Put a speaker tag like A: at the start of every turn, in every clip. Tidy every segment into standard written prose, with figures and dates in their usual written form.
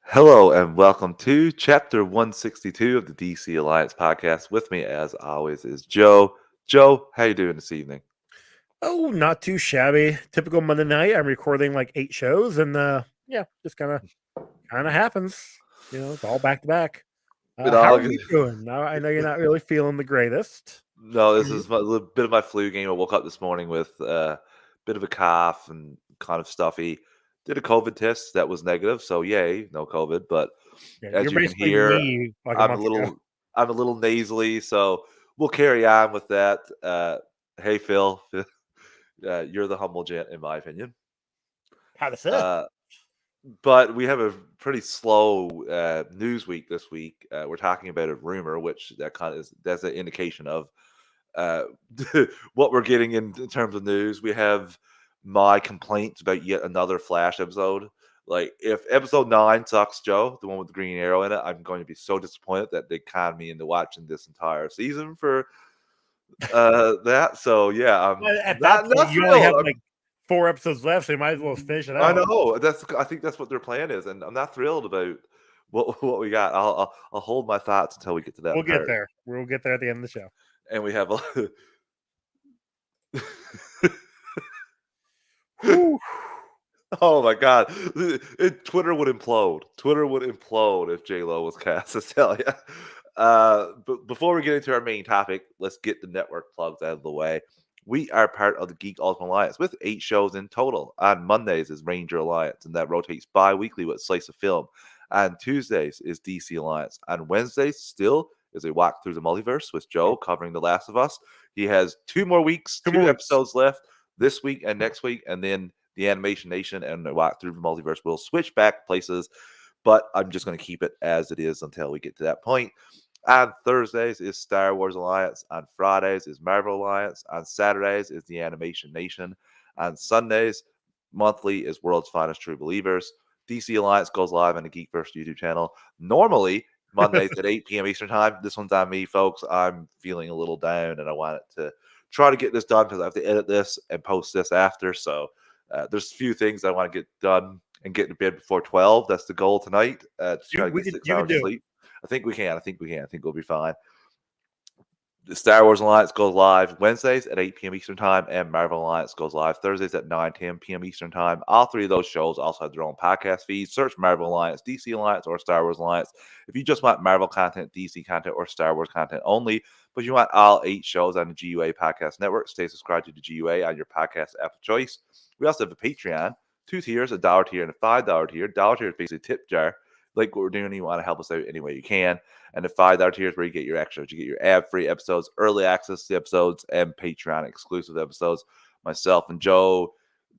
A: Hello and welcome to chapter 162 of the DC Alliance podcast. With me, as always, is Joe. Joe, how you doing this evening?
B: Oh, not too shabby. Typical Monday night. I'm recording like 8 shows, and yeah, just kind of happens. It's all back to back.
A: It
B: How
A: all
B: are you doing? I know you're not really feeling the greatest.
A: no,
B: How are
A: this
B: you?
A: is a little bit of my flu game. I woke up this morning with a bit of a cough and kind of stuffy. Did a COVID test that was negative, so yay, no COVID. But
B: Yeah,
A: as
B: you're
A: you can
B: basically
A: hear,
B: me like a
A: I'm a
B: month ago.
A: little, I'm a little nasally, so we'll carry on with that. Hey, Phil, you're the humble gent, in my opinion.
B: How to say?
A: Uh, But we have a pretty slow news week this week. We're talking about a rumor, which that kind of that's an indication of uh, what we're getting in terms of news. We have my complaints about yet another Flash episode. Like if episode 9 sucks, Joe, the one with the green arrow in it, I'm going to be so disappointed that they conned me into watching this entire season for that. So yeah, I'm
B: Well, at that point,
A: not
B: you only
A: thrilled.
B: have like 4 episodes left, so you might as well finish it
A: I
B: out.
A: know. I think that's what their plan is, and I'm not thrilled about what we got. I'll hold my thoughts until we get to that
B: We'll get
A: part.
B: there. We'll get there at the end of the show.
A: And we have a
B: Whew.
A: oh my god, Twitter would implode. Twitter would implode if J Lo was cast. I tell you. But before we get into our main topic, let's get the network plugs out of the way. We are part of the Geek Ultimate Alliance with 8 shows in total. On Mondays is Ranger Alliance, and that rotates bi-weekly with Slice of Film. On Tuesdays is DC Alliance. On Wednesdays, still is a walk through the multiverse with Joe
B: Oh,
A: covering The Last of Us. He has 2 more weeks,
B: two more
A: two
B: weeks.
A: episodes left this week and next week, and then the Animation Nation and the walk through the multiverse will switch back places. But I'm just going to keep it as it is until we get to that point. On Thursdays is Star Wars Alliance. On Fridays is Marvel Alliance. On Saturdays is the Animation Nation. On Sundays, monthly is World's Finest True Believers. DC Alliance goes live on the Geekverse YouTube channel. Normally, Mondays at 8 p.m. Eastern Time. This one's on me, folks. I'm feeling a little down and I want it to try to get this done because I have to edit this and post this after. So there's a few things I want to get done and get to bed before 12. That's the goal tonight. To try to get six
B: You can
A: hours of
B: do it.
A: sleep. I think we can. I think we can. I think we'll be fine. The Star Wars Alliance goes live Wednesdays at 8 p.m. Eastern Time, and Marvel Alliance goes live Thursdays at 9:10 p.m. Eastern Time. All three of those shows also have their own podcast feeds. Search Marvel Alliance, DC Alliance, or Star Wars Alliance. If you just want Marvel content, DC content, or Star Wars content only, but you want all 8 shows on the GUA Podcast Network, stay subscribed to the GUA on your podcast app of choice. We also have a Patreon, 2 tiers, a $1 tier and a $5 tier. $1 tier is basically a tip jar. Like what we're doing, you want to help us out any way you can. And the $5 tier is where you get your extras. You get your ad-free episodes, early access to episodes, and Patreon exclusive episodes. Myself and Joe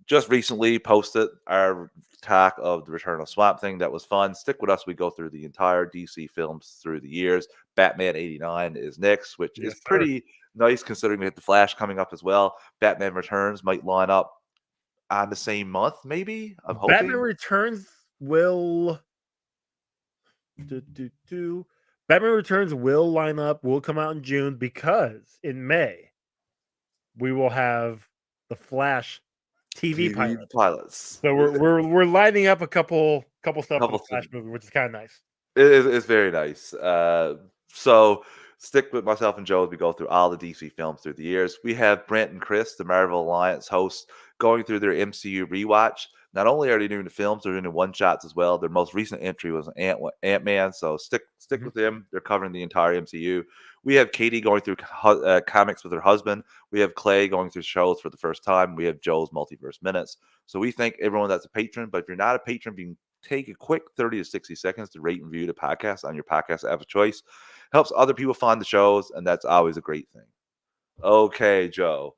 A: just recently posted our talk of the Return of Swamp Thing. That was fun. Stick with us. We go through the entire DC films through the years. Batman 89 is next, which is
B: Yes, sir.
A: pretty nice considering we have the Flash coming up as well. Batman Returns might line up on the same month, maybe. I'm
B: Batman
A: hoping.
B: Returns will do, do, do. Batman Returns will line up, will come out in June because in May we will have the Flash TV
A: TV
B: pilot.
A: pilots.
B: So we're lining up a couple stuff for
A: Couple
B: the Flash
A: things.
B: movie, which is kind of nice.
A: It's very nice. So stick with myself and Joe as we go through all the DC films through the years. We have Brent and Chris, the Marvel Alliance hosts, going through their MCU rewatch. Not only are they doing the films, they're doing the one shots as well. Their most recent entry was Ant Man, so stick
B: Mhm.
A: with them. They're covering the entire MCU. We have Katie going through comics with her husband. We have Clay going through shows for the first time. We have Joe's Multiverse Minutes. So we thank everyone that's a patron. But if you're not a patron, you can take a quick 30 to 60 seconds to rate and review the podcast on your podcast app of choice. Helps other people find the shows, and that's always a great thing. Okay, Joe.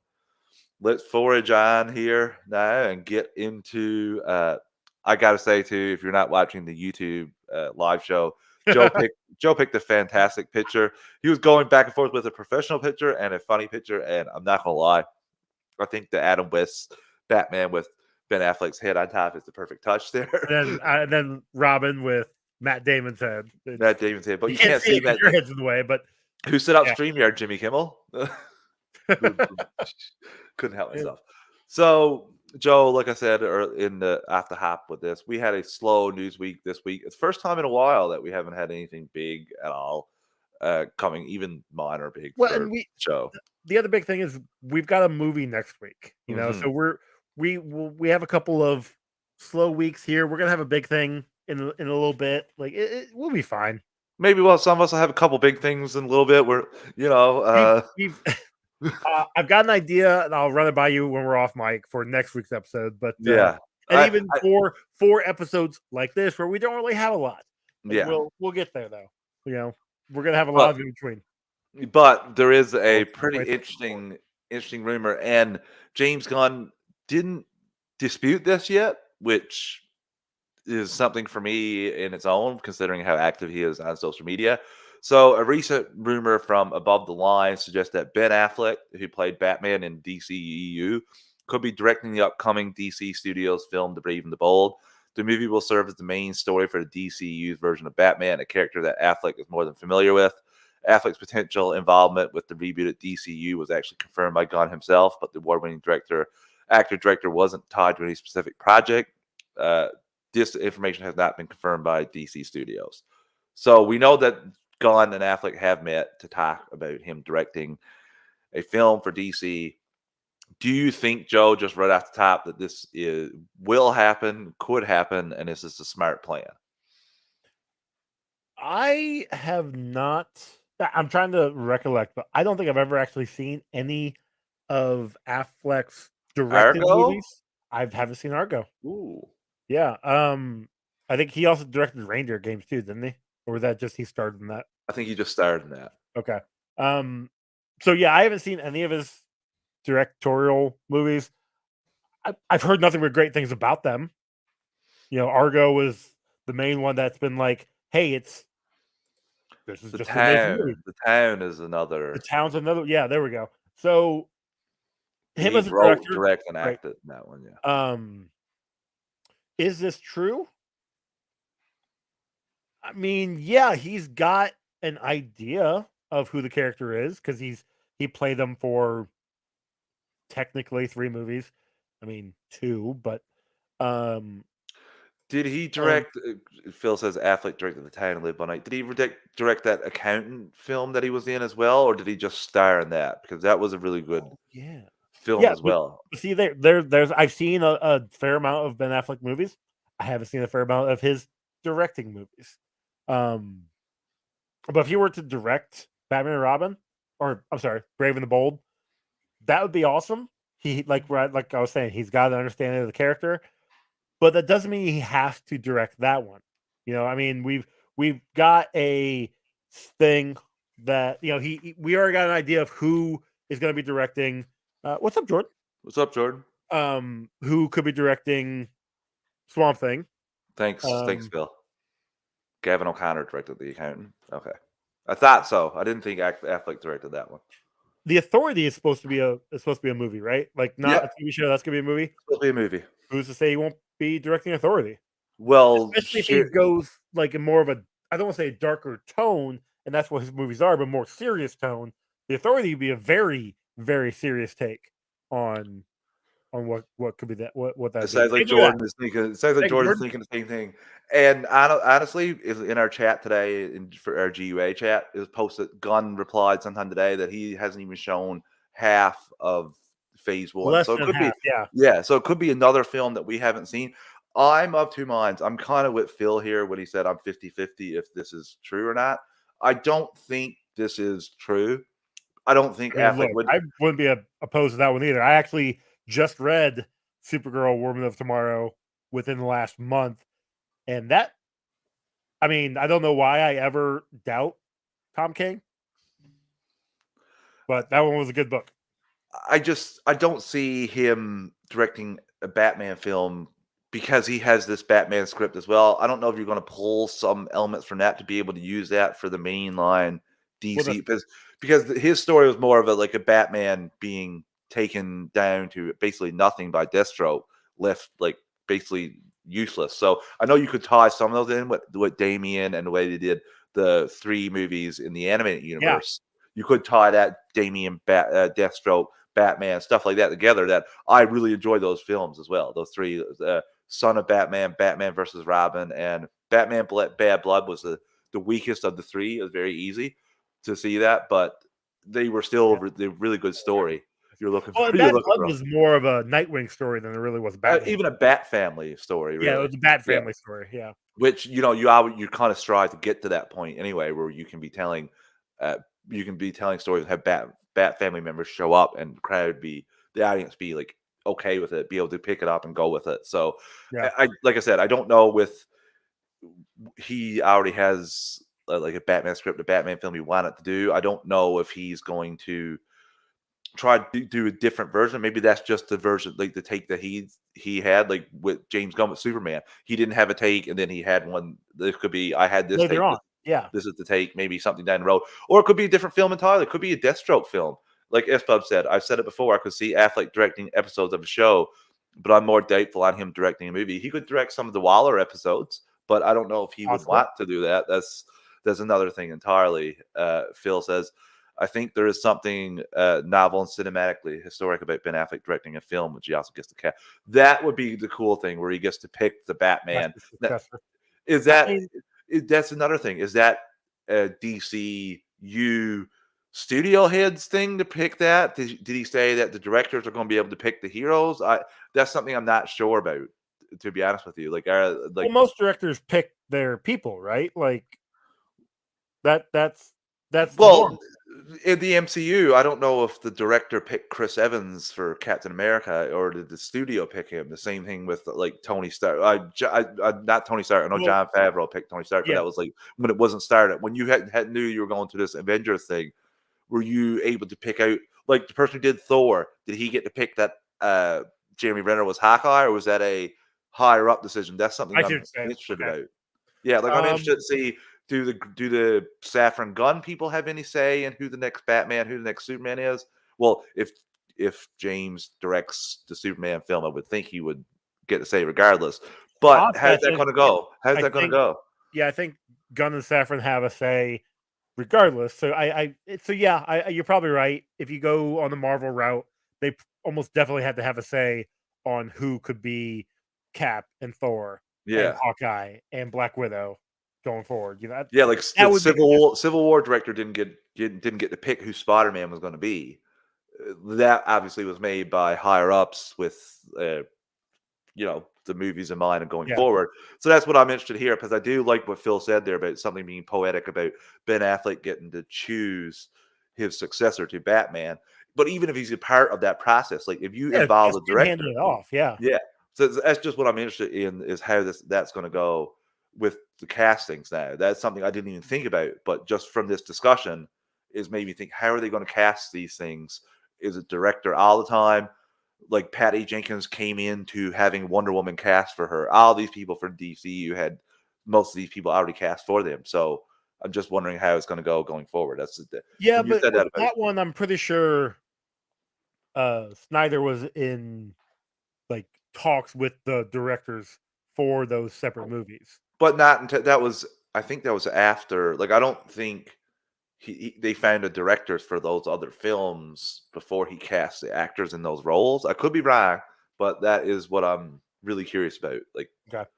A: Let's forage on here now and get into I gotta say too, if you're not watching the YouTube live show, Joe picked a fantastic picture. He was going back and forth with a professional picture and a funny picture, and I'm not gonna lie, I think the Adam West Batman with Ben Affleck's head on top is the perfect touch there.
B: And then Robin with Matt Damon's head.
A: Matt Damon's head, but
B: You
A: you
B: can't
A: can't
B: see
A: see
B: it because
A: Matt.
B: your head's in the way, but
A: Who set up
B: yeah.
A: StreamYard? Jimmy Kimmel. Couldn't help myself. So Joe, like I said in the after hop with this, we had a slow news week this week. It's the first time in a while that we haven't had anything big at all coming, even minor big
B: Well,
A: for
B: and
A: Joe.
B: the other big thing is we've got a movie next week,
A: Hmm.
B: so we have a couple of slow weeks here. We're gonna have a big thing in a little bit. Like we'll be fine.
A: Maybe some of us will have a couple big things in a little bit. Where
B: We've I've got an idea, and I'll run it by you when we're off mic for next week's episode. But
A: yeah,
B: and
A: I,
B: even
A: I
B: for 4 episodes like this, where we don't really have a lot, like
A: yeah,
B: we'll get there though. We're gonna have a lot
A: but
B: of in between.
A: there is a
B: Well,
A: pretty
B: 2024.
A: interesting rumor, and James Gunn didn't dispute this yet, which is something for me in its own, considering how active he is on social media. So, a recent rumor from above the line suggests that Ben Affleck, who played Batman in DCEU, could be directing the upcoming DC Studios film The Brave and the Bold. The movie will serve as the main story for the DCEU's version of Batman, a character that Affleck is more than familiar with. Affleck's potential involvement with the rebooted DCU was actually confirmed by Gunn himself, but the award-winning actor director wasn't tied to any specific project. Uh, this information has not been confirmed by DC Studios. So we know that Gunn and Affleck have met to talk about him directing a film for DC. Do you think, Joe, just right off the top, that will happen, could happen, and is this a smart plan?
B: I have not. I'm trying to recollect, but I don't think I've ever actually seen any of Affleck's directed
A: Argo?
B: movies. I haven't seen Argo.
A: Ooh,
B: Yeah. I think he also directed Reindeer Games too, didn't he? Or was that just he starred in that?
A: I think he just starred in that.
B: Okay. Um. So yeah, I haven't seen any of his directorial movies. I've heard nothing but great things about them. Argo was the main one that's been like, hey, this is
A: The
B: just an amazing movie.
A: town, the town is
B: The
A: another.
B: town's another. Yeah, there we go. So him
A: He
B: as a
A: wrote,
B: director,
A: direct, and
B: great.
A: acted in that one. Yeah.
B: Um, is this true? I mean, yeah, he's got an idea of who the character is because he played them for technically 3 movies. I mean, 2, but um,
A: Did he
B: and
A: direct? Phil says Affleck directed The Town and Live by Night. Did he direct that accountant film that he was in as well, or did he just star in that? Because that was a really good
B: yeah,
A: film
B: yeah.
A: as well.
B: But see, there's I've seen a fair amount of Ben Affleck movies. I haven't seen a fair amount of his directing movies. Um, but if he were to direct Batman and Robin, or I'm sorry, Brave and the Bold, that would be awesome. He like I was saying, he's got an understanding of the character, but that doesn't mean he has to direct that one. I mean, we've got a thing that we already got an idea of who is going to be directing. What's up, Jordan?
A: What's up, Jordan?
B: Who could be directing Swamp Thing?
A: Thanks,
B: Um,
A: Phil. Gavin O'Connor directed The Accountant. Okay, I thought so. I didn't think Affleck directed that one.
B: The Authority is supposed to be a movie, right? Like not a
A: Yeah,
B: TV show. That's gonna be a movie.
A: it'll be a movie.
B: Who's to say he won't be directing Authority?
A: Well,
B: Especially if he goes like in more of a, I don't want to say a darker tone, and that's what his movies are, but more serious tone. The Authority would be a very, very serious take on what could be that what
A: it
B: that'd be.
A: sounds like
B: Maybe that.
A: Jordan is thinking. It sounds like
B: Thank you,
A: Jordan's
B: Jordan.
A: thinking the same thing. And honestly, is in our chat today, for our GUA chat, is posted. Gunn replied sometime today that he hasn't even shown half of Phase One,
B: Less
A: so it
B: than
A: could be,
B: half, yeah.
A: yeah. So it could be another film that we haven't seen. I'm of two minds. I'm kind of with Phil here when he said I'm 50-50 if this is true or not. I don't think this is true. I don't think
B: I mean,
A: Affleck
B: look,
A: would.
B: I wouldn't be opposed to that one either. I actually just read Supergirl Woman of Tomorrow within the last month, and that, I mean, I don't know why I ever doubt Tom King, but that one was a good book.
A: I don't see him directing a Batman film because he has this Batman script as well. I don't know if you're going to pull some elements from that to be able to use that for the mainline
B: Well,
A: DC, because his story was more of a Batman being taken down to basically nothing by Deathstroke, left like basically useless. So I know you could tie some of those in with Damian and the way they did the 3 movies in the animated
B: yeah,
A: universe. You could tie that Damian Deathstroke Batman, stuff like that together. That I really enjoy those films as well. Those three, Son of Batman, Batman versus Robin, and Batman Bad Blood was the weakest of the three. It was very easy to see that, but they were still the really good story. You're looking
B: Well,
A: for.
B: and
A: You're
B: Bad
A: looking
B: Blood
A: for
B: was more of a Nightwing story than it really was a Batman.
A: even a Bat family story,
B: Yeah, it
A: really.
B: was a Bat
A: Yeah.
B: family story. Yeah.
A: Which you kind of strive to get to that point anyway, where uh, you can be telling stories and have Bat family members show up, and the audience be like okay with it, be able to pick it up and go with it. So,
B: Yeah.
A: I like I said, I don't know with he already has like a Batman script, a Batman film he wanted to do. I don't know if he's going to try to do a different version. Maybe that's just the version, like the take that he had, like with James Gunn with Superman. He didn't have a take, and then he had one. This could be I had this
B: Later
A: take.
B: on. Yeah.
A: This is the take. Maybe something down the road, or it could be a different film entirely. It could be a Deathstroke film. Like Espub said, I've said it before. I could see Affleck directing episodes of a show, but I'm more doubtful on him directing a movie. He could direct some of the Waller episodes, but I don't know if he would
B: Possible.
A: want to do that. That's another thing entirely. Phil says, I think there is something novel and cinematically historic about Ben Affleck directing a film, which he also gets to cast. That would be the cool thing, where he gets to pick the
B: That's
A: Batman.
B: the
A: Now,
B: successor.
A: is
B: I
A: that
B: mean,
A: that's another thing? Is that a DCU studio heads thing to pick that? Did he say that the directors are going to be able to pick the heroes? That's something I'm not sure about, to be honest with you.
B: well, most directors pick their people, right? Like that's the norm.
A: Well, in the MCU, I don't know if the director picked Chris Evans for Captain America or did the studio pick him. The same thing with like Tony Stark. Not Tony Stark. I know
B: Well,
A: John Favreau picked Tony Stark, but
B: yeah.
A: that was like when it wasn't started. When you had knew you were going to this Avengers thing, were you able to pick out like the person who did Thor? Did he get to pick that Jeremy Renner was Hawkeye, or was that a higher up decision? That's something
B: I see what
A: I'm
B: you're saying.
A: interested
B: Okay.
A: about. Yeah, like I'm
B: Um,
A: interested to see do the Saffron Gun people have any say in who the next Batman, who the next Superman is? Well, if James directs the Superman film, I would think he would get to say regardless. But
B: honestly,
A: how's that going to go? How's
B: I
A: that going to
B: think,
A: go?
B: yeah, I think Gunn and Saffron have a say regardless. So so yeah, you're probably right. If you go on the Marvel route, they almost definitely have to have a say on who could be Cap and Thor and
A: Yeah,
B: Hawkeye and Black Widow going forward. You know,
A: yeah. Like
B: that
A: the
B: would make
A: Civil War director didn't get to pick who Spider Man was going to be. That obviously was made by higher ups with the movies in mind and going
B: yeah.
A: forward. So that's what I'm interested here, because I do like what Phil said there about something being poetic about Ben Affleck getting to choose his successor to Batman. But even if he's a part of that process, like if you
B: Yeah,
A: involve
B: just
A: the
B: him handing
A: director,
B: it off. Yeah.
A: yeah. So that's just what I'm interested in, is how that's going to go with the castings now. That's something I didn't even think about, but just from this discussion is made me think, how are they going to cast these things? Is it director all the time? Like Patty Jenkins came into having Wonder Woman cast for her. All these people for DCU had most of these people already cast for them. So I'm just wondering how it's going to go going forward.
B: Yeah,
A: When you
B: but
A: said
B: with
A: that about,
B: that one, I'm pretty sure Snyder was in like talks with the directors for those separate movies.
A: but not until that was. I think that was after. Like I don't think they found a directors for those other films before he cast the actors in those roles. I could be wrong, but that is what I'm really curious about. Like
B: Okay.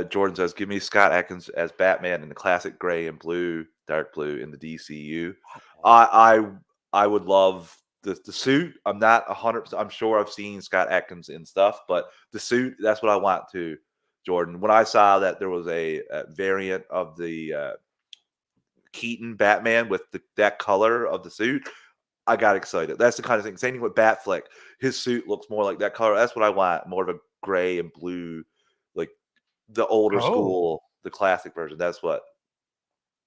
A: Jordan says, give me Scott Adkins as Batman in the classic gray and blue, dark blue in the DCU. I I would love the suit. I'm not 100%. I'm sure I've seen Scott Adkins in stuff, but the suit, that's what I want to. Jordan, when I saw that there was a variant of the Keaton Batman with that color of the suit, I got excited. That's the kind of thing. Same thing with Batfleck. His suit looks more like that color. That's what I want. More of a gray and blue, like the older
B: Oh,
A: school, the classic version. That's what.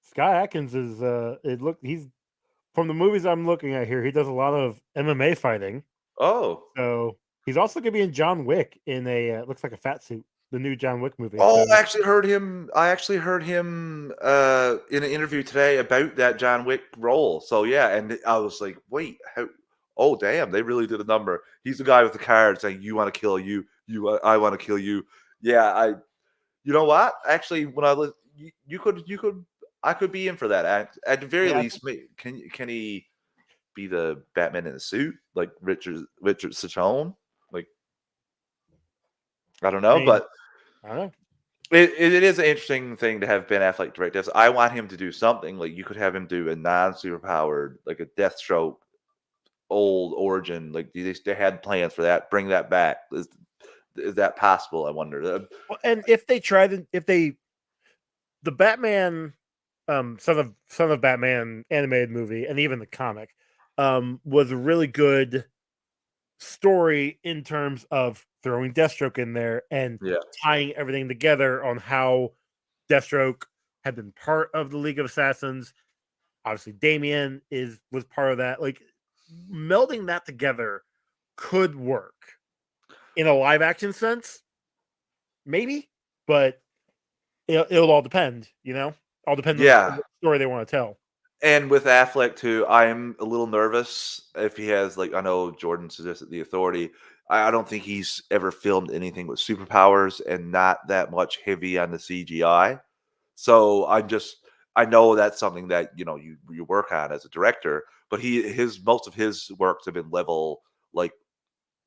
B: Scott Atkins is he's from the movies I'm looking at here, he does a lot of MMA fighting.
A: Oh,
B: So he's also gonna be in John Wick in a looks like a fat suit, the new John Wick movie.
A: oh,
B: So
A: I actually heard him in an interview today about that John Wick role. So yeah, and I was like, wait, how? Oh, damn, they really did a number. He's the guy with the card saying, "You want to kill I want to kill you." Yeah, You know what? Actually, when I look, you could, I could be in for that. At the very
B: yeah,
A: least, can he? be the Batman in the suit, like Richard Sachon. Like, I don't
B: I
A: know,
B: mean,
A: but
B: I don't know.
A: it is an interesting thing to have Ben Affleck direct this. I want him to do something. Like, you could have him do a non-superpowered, like a Deathstroke old origin. Like, they had plans for that. Bring that back. Is that possible? I wonder.
B: Well, and if the Batman, Son of Batman animated movie, and even the comic, was a really good story in terms of throwing Deathstroke in there and
A: Yeah,
B: tying everything together on how Deathstroke had been part of the League of Assassins. Obviously, Damian was part of that. Like, melding that together could work in a live action sense, maybe, but it'll all depend. All depends on
A: yeah.
B: what story they want to tell.
A: And with Affleck too, I'm a little nervous if he has, like, I know Jordan suggested The Authority. I don't think he's ever filmed anything with superpowers and not that much heavy on the CGI. So I know that's something that you work on as a director, but his most of his works have been level, like,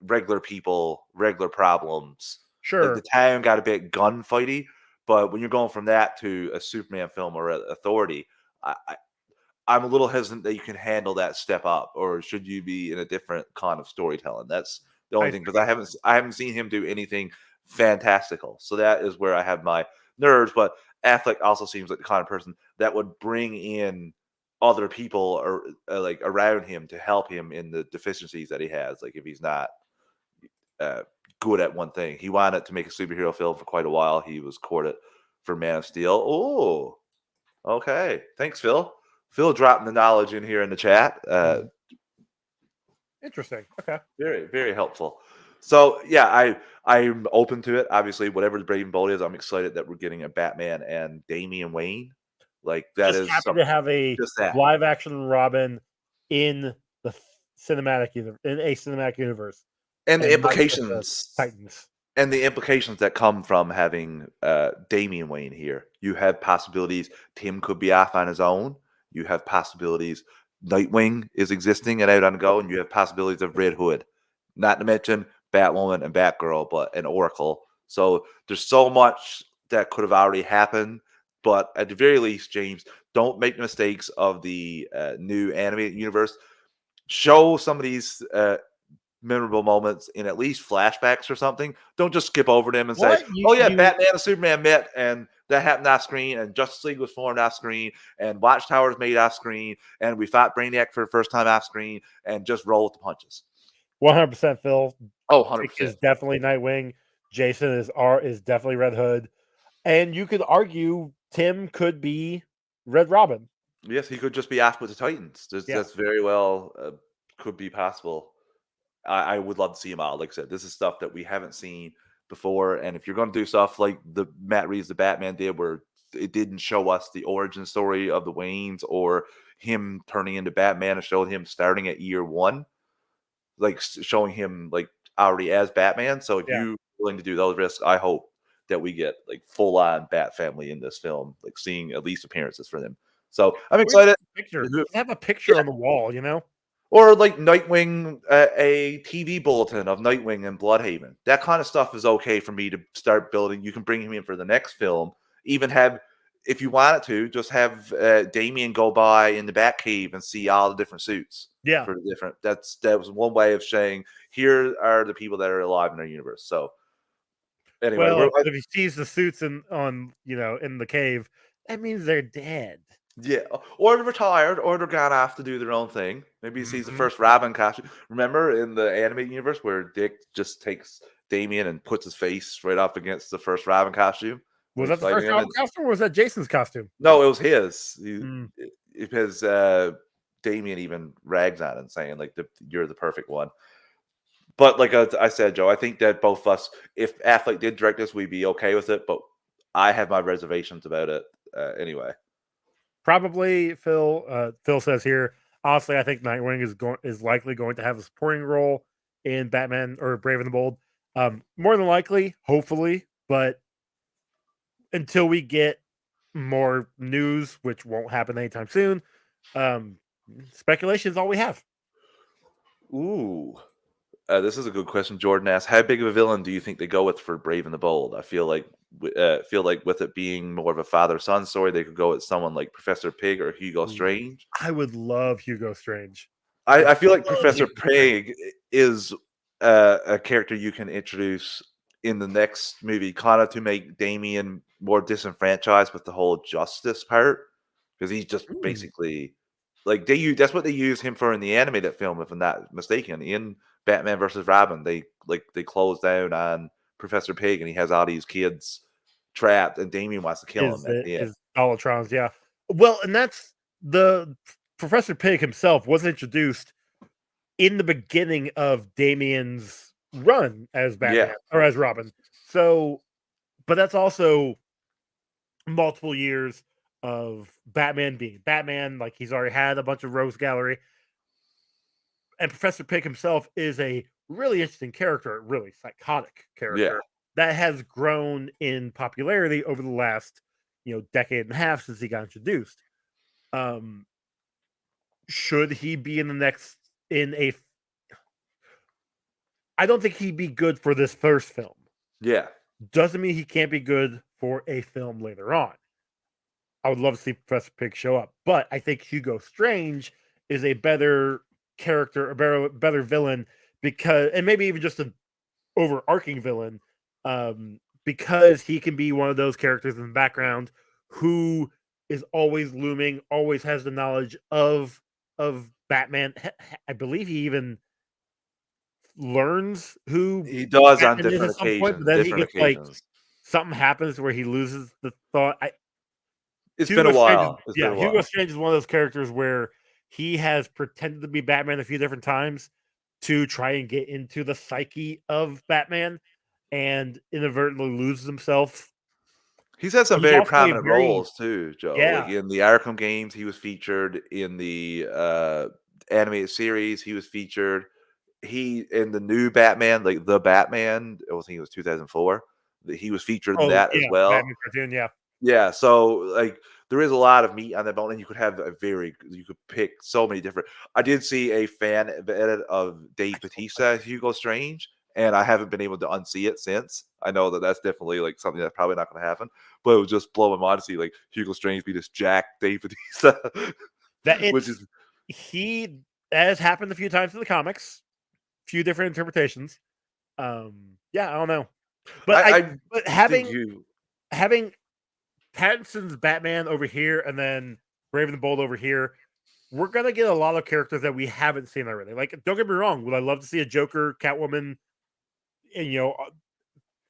A: regular people, regular problems. Like, the
B: Sure,
A: town got a bit gunfighty, but when you're going from that to a Superman film or Authority, I, I'm a little hesitant that you can handle that step up, or should you be in a different kind of storytelling? That's the only
B: I
A: thing, because I haven't seen him do anything fantastical. So that is where I have my nerves. But Affleck also seems like the kind of person that would bring in other people or like around him to help him in the deficiencies that he has. Like, if he's not uh, good at one thing, he wanted to make a superhero film for quite a while. He was courted for Man of Steel. Oh, okay. Thanks, Phil. Phil dropping the knowledge in here in the chat.
B: interesting. Okay.
A: Very, very helpful. So yeah, I'm open to it. Obviously, whatever the Brave and Bold is, I'm excited that we're getting a Batman and Damian Wayne. Like, that
B: Just
A: is
B: happy to
A: something.
B: have a
A: Just that.
B: live action Robin in the in a cinematic universe,
A: And the
B: and not just the
A: implications
B: Titans.
A: and the implications that come from having Damian Wayne here. You have possibilities Tim could be off on his own. You have possibilities Nightwing is existing and out on the go, and you have possibilities of Red Hood. Not to mention Batwoman and Batgirl, but an Oracle. So there's so much that could have already happened. But at the very least, James, don't make the mistakes of the new animated universe. Show some of these memorable moments in at least flashbacks or something. Don't just skip over them and say,
B: What you
A: "Oh yeah,
B: you
A: Batman and Superman met, and that happened off screen, and Justice League was formed off screen, and Watchtower was made off screen, and we fought Brainiac for the first time off screen, and just roll with the punches."
B: 100% Phil.
A: Oh,
B: Dick
A: 100%.
B: is definitely Nightwing. Jason is definitely Red Hood, and you could argue Tim could be Red Robin.
A: Yes, he could just be off with the Titans.
B: Yeah,
A: That's very well could be possible. I would love to see him out. Like I said, this is stuff that we haven't seen before. And if you're going to do stuff like the Matt Reeves, the Batman did, where it didn't show us the origin story of the Waynes or him turning into Batman, and showed him starting at year one, like showing him like already as Batman. So if
B: yeah.
A: you willing to do those risks, I hope that we get like full on Bat family in this film, like seeing at least appearances for them. So I'm
B: Or even
A: excited.
B: a picture. Just have a picture
A: Yeah,
B: on the wall.
A: or like Nightwing, a TV bulletin of Nightwing and Bloodhaven. That kind of stuff is okay for me to start building. You can bring him in for the next film. Even have, if you wanted to, just have Damien go by in the Batcave and see all the different suits
B: Yeah.
A: for the different. That was one way of saying, here are the people that are alive in our universe. So anyway,
B: Well, if he sees the suits in the cave, that means they're dead.
A: yeah, or they're retired, or they're gone off to do their own thing. Maybe he sees the
B: Mhm.
A: first Robin costume. Remember in the animated universe where Dick just takes Damien and puts his face right up against the first Robin costume when
B: Was
A: he's
B: that the
A: fighting
B: first
A: him?
B: Robin costume, or was that Jason's costume?
A: No, it was his.
B: Mm.
A: Because Damien even rags on it, saying like, "You're the perfect one." But like I said, Joe, I think that both of us, if Affleck did direct this, we'd be okay with it. But I have my reservations about it anyway.
B: Probably Phil. Phil says here. Honestly, I think Nightwing is likely going to have a supporting role in Batman or Brave and the Bold. More than likely, hopefully, but until we get more news, which won't happen anytime soon, speculation is all we have.
A: Ooh. This is a good question. Jordan asked, "How big of a villain do you think they go with for Brave and the Bold?" I feel like with it being more of a father-son story, they could go with someone like Professor Pig or Hugo
B: Ooh,
A: Strange.
B: I would love Hugo Strange.
A: I feel like
B: Love
A: Professor
B: Hugo Strange.
A: Pig is a character you can introduce in the next movie, kind of to make Damien more disenfranchised with the whole justice part, because he's just
B: Mm,
A: basically like that's what they use him for in the animated film, if I'm not mistaken. In Batman versus Robin, they close down on Professor Pig, and he has all these kids trapped, and Damien wants to kill him
B: is
A: at
B: it
A: the end.
B: is Dollatron's? Yeah. Well, and that's the Professor Pig himself was introduced in the beginning of Damien's run as
A: Yeah,
B: Batman or as Robin. So, but that's also multiple years of Batman being Batman. Like he's already had a bunch of Rose Gallery, and Professor Pig himself is a really interesting character, a really psychotic
A: yeah.
B: character that has grown in popularity over the last decade and a half since he got introduced. Um, should he be in the next in a? I don't think he'd be good for this first film.
A: Yeah.
B: Doesn't mean he can't be good for a film later on. I would love to see Professor Pig show up, but I think Hugo Strange is a better character, a better villain because, and maybe even just an overarching villain, because he can be one of those characters in the background who is always looming, always has the knowledge of Batman. I believe he even learns who
A: He does on
B: Batman is at some point, but then he
A: different
B: gets like
A: occasions.
B: something happens where he loses the thought.
A: It's been a while. It's been a
B: Hugo
A: while.
B: Strange is one of those characters where he has pretended to be Batman a few different times to try and get into the psyche of Batman and inadvertently loses himself.
A: He's had some
B: He's
A: very
B: also a
A: prominent
B: very
A: roles too, Joe. Like
B: yeah.
A: in the Arkham games, he was featured. In the animated series, he was featured. He in the new Batman, like the Batman, I think it was 2004. He was featured in
B: Oh
A: that as
B: yeah,
A: well.
B: Batman cartoon, yeah.
A: Yeah, so, like, there is a lot of meat on that bone, and you could have you could pick so many different. I did see a fan edit of Dave Bautista as Hugo Strange, and I haven't been able to unsee it since. I know that that's definitely, like, something that's probably not gonna happen, but it would just blow my mind to see, like, Hugo Strange be this jacked Dave Bautista,
B: That
A: which
B: it's
A: is
B: he that has happened a few times in the comics, few different interpretations. Yeah, I don't know. But
A: I
B: but
A: think
B: having Pattinson's Batman over here and then Brave and the Bold over here, we're gonna get a lot of characters that we haven't seen already. Like, don't get me wrong, would I love to see a Joker, Catwoman, and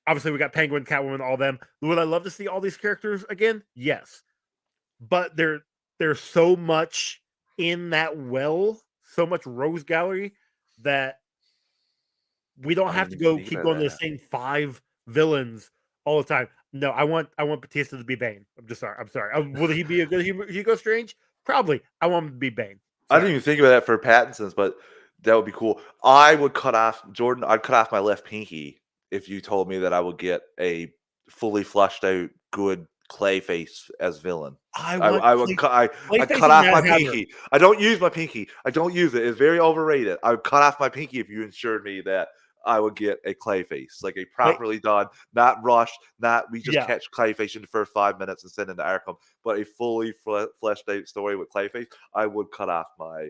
B: obviously we got Penguin, Catwoman, all them. Would I love to see all these characters again? Yes. But there's so much in that so much Rose Gallery that we don't
A: I
B: have
A: didn't
B: to
A: even think
B: keep
A: about
B: going to the
A: that.
B: same 5 villains all the time. No, I want Batista to be Bane. I'm just sorry. I'm sorry. Will he be a good Hugo Strange? Probably. I want him to be Bane.
A: I didn't
B: Sorry.
A: even think about that for Pattinson's, but that would be cool. I would cut off Jordan. I'd cut off my left pinky if you told me that I would get a fully fleshed out good Clayface as villain.
B: I
A: I,
B: want
A: I would cut. I
B: Clayface
A: cut
B: and
A: off
B: Mad
A: my
B: Hatter.
A: pinky. I don't use my pinky. I don't use it. It's very overrated. I would cut off my pinky if you ensured me that I would get a Clayface, like a
B: Like,
A: properly done, not rushed, not we just
B: yeah,
A: catch Clayface in the first 5 minutes and send him to Arkham, but a fully fleshed out story with Clayface. I would cut off my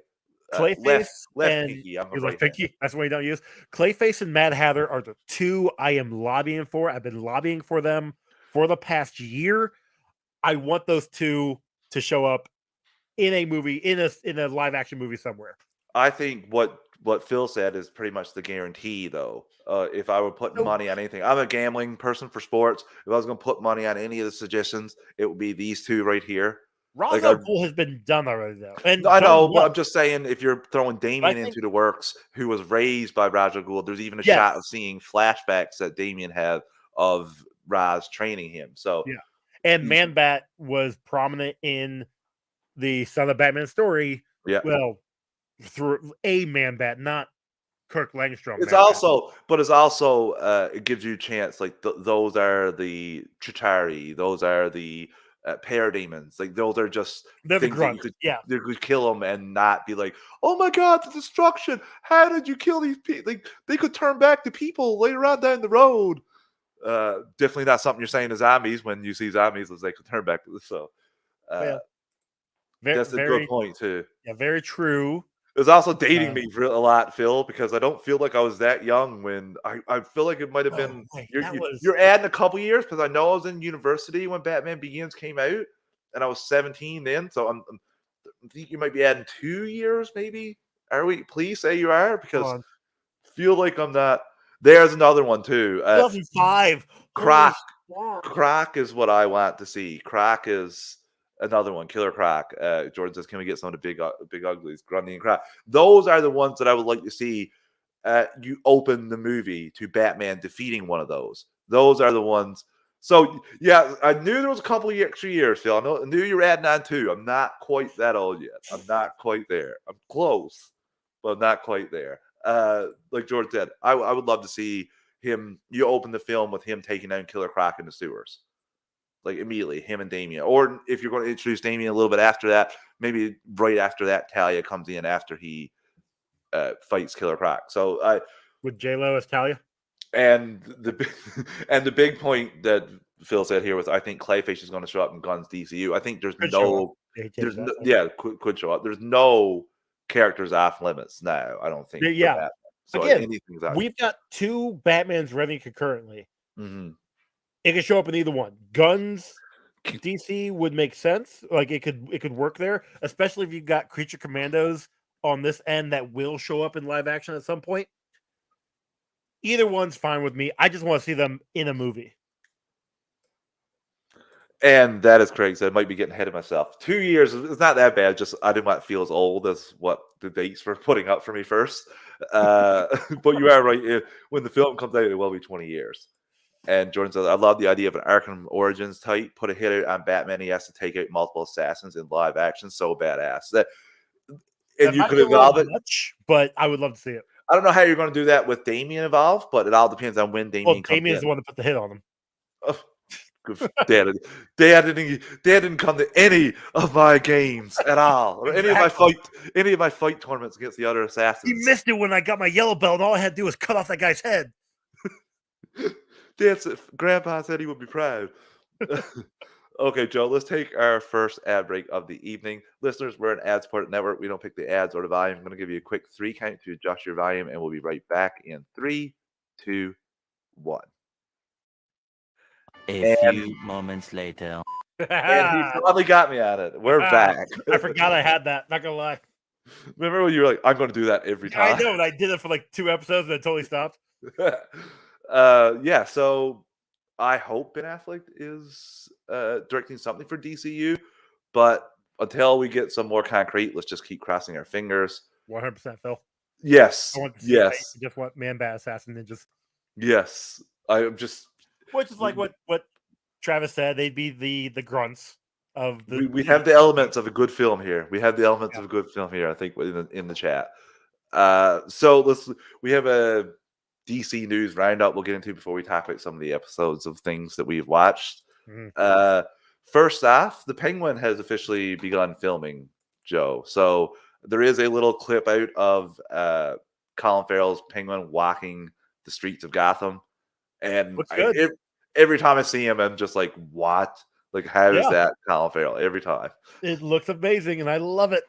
A: left
B: Clayface
A: left
B: and
A: pinky. I'm a
B: your left
A: right-hander.
B: pinky. That's what you don't use. Clayface and Mad Hatter are the 2 I am lobbying for. I've been lobbying for them for the past year. I want those 2 to show up in a movie, in a live action movie somewhere.
A: I think what Phil said is pretty much the guarantee, though. If I were putting
B: So
A: money on anything, I'm a gambling person for sports. If I was going to put money on any of the suggestions, it would be these two right here.
B: Ra's
A: Like
B: al Ghul has been done already though, and
A: I
B: done
A: know, but
B: well.
A: I'm just saying, if you're throwing
B: I
A: Damien
B: think
A: into the works, who was raised by Raja Ghul, there's even a shot of
B: yes,
A: seeing flashbacks that Damien had of Raz training him. So,
B: yeah. And
A: y-
B: Man Bat was prominent in the Son of Batman story.
A: yeah,
B: Well, through a Man Bat, not Kirk Langstrom
A: it's
B: Man Bat.
A: also, but it's also, it gives you a chance. Like those are the Chitauri, those are the parademons. Like those are just
B: They're the
A: things that you
B: grunts. Yeah.
A: could kill them and not be like, oh my god, the destruction! How did you kill these people? Like they could turn back to people later on down the road. Definitely not something you're saying to zombies when you see zombies as they could turn back to the so.
B: Yeah.
A: That's a good
B: Very,
A: point too.
B: yeah, very true.
A: It was also dating me for a lot, Phil, because I don't feel like I was that young when I feel like it might have
B: Oh,
A: been
B: wait,
A: you're,
B: that
A: you-
B: was
A: you're adding a couple years because I know I was in university when Batman Begins came out, and I was 17 then, so I think you might be adding 2 years, maybe. Are we? Please say you are,
B: hold
A: because
B: on,
A: feel like I'm not. There's another one too.
B: 2005. Holy
A: Croc.
B: fuck.
A: Croc is what I want to see. Croc is another one. Killer Croc. Jordan says, "Can we get some of the big uglies, Grundy and Croc?" Those are the ones that I would like to see. You open the movie to Batman defeating one of those. Those are the ones. So yeah, I knew there was a couple of extra years, Phil. I knew you were adding on too. I'm not quite that old yet. I'm not quite there. I'm close, but I'm not quite there. Like George said, I would love to see him. You open the film with him taking down Killer Croc in the sewers, like immediately, him and Damien. Or if you're going to introduce Damien a little bit after that, maybe right after that, Talia comes in after he fights Killer Croc. So
B: With J-Lo as Talia?
A: and and the big point that Phil said here was, I think Clayface is going to show up in Gunn's DCU. I think
B: Could show up. Yeah, he changed that.
A: yeah, could show up. There's no characters off limits now. I don't think.
B: Yeah.
A: For Batman. So
B: Again,
A: anything's out.
B: we've got two Batmans running concurrently.
A: Mhm.
B: It could show up in either one. Guns DC would make sense. Like it could work there, especially if you've got Creature Commandos on this end that will show up in live action at some point. Either one's fine with me. I just want to see them in a movie.
A: And that is Craig said. I might be getting ahead of myself. 2 years is not that bad. Just I didn't want to feel as old as what the dates were putting up for me first. But you are right. When the film comes out, it will be 20 years. And Jordan says, I love the idea of an Arkham Origins type. Put a hit out on Batman. He has to take out multiple assassins in live action. So badass. And
B: That
A: you
B: might
A: could
B: be a little
A: evolve it.
B: much, but I would love to see it.
A: I don't know how you're going to do that with Damien involved, but it all depends on when Damien comes
B: Damien's
A: in.
B: the one that put the hit on him.
A: Oh, Dad didn't come to any of my games at all, or any of my fight tournaments against the other assassins.
B: He missed it when I got my yellow belt, and all I had to do was cut off that guy's head.
A: Dad said, Grandpa said he would be proud. Okay, Joe, let's take our first ad break of the evening. Listeners, we're an ad-supported network. We don't pick the ads or the volume. I'm going to give you a quick 3 count to adjust your volume, and we'll be right back in 3, 2, 1.
C: A few moments later.
A: And he finally got me at it. We're back.
B: I forgot I had that. Not gonna lie.
A: Remember when you were like, I'm going to do that every time?
B: I know, and I did it for like 2 episodes, and it totally stopped.
A: Yeah, so I hope Ben Affleck is directing something for DCU, but until we get some more concrete, let's just keep crossing our fingers.
B: 100% Phil.
A: Yes.
B: I want to see
A: Yes.
B: I just want Man-Bat Assassin Ninjas.
A: Yes. I'm just.
B: Which is like what Travis said. They'd be the grunts of the.
A: We have the elements of a good film here. We have the elements of a good film here, I think, in the chat. So we have a DC news roundup we'll get into before we talk about some of the episodes of things that we've watched.
B: Mhm.
A: First off, the Penguin has officially begun filming, Joe. So there is a little clip out of Colin Farrell's Penguin walking the streets of Gotham. And
B: Looks good.
A: every time I see him, I'm just like, what? Like, how is
B: Yeah.
A: that Colin Farrell? Every time.
B: It looks amazing, and I love it.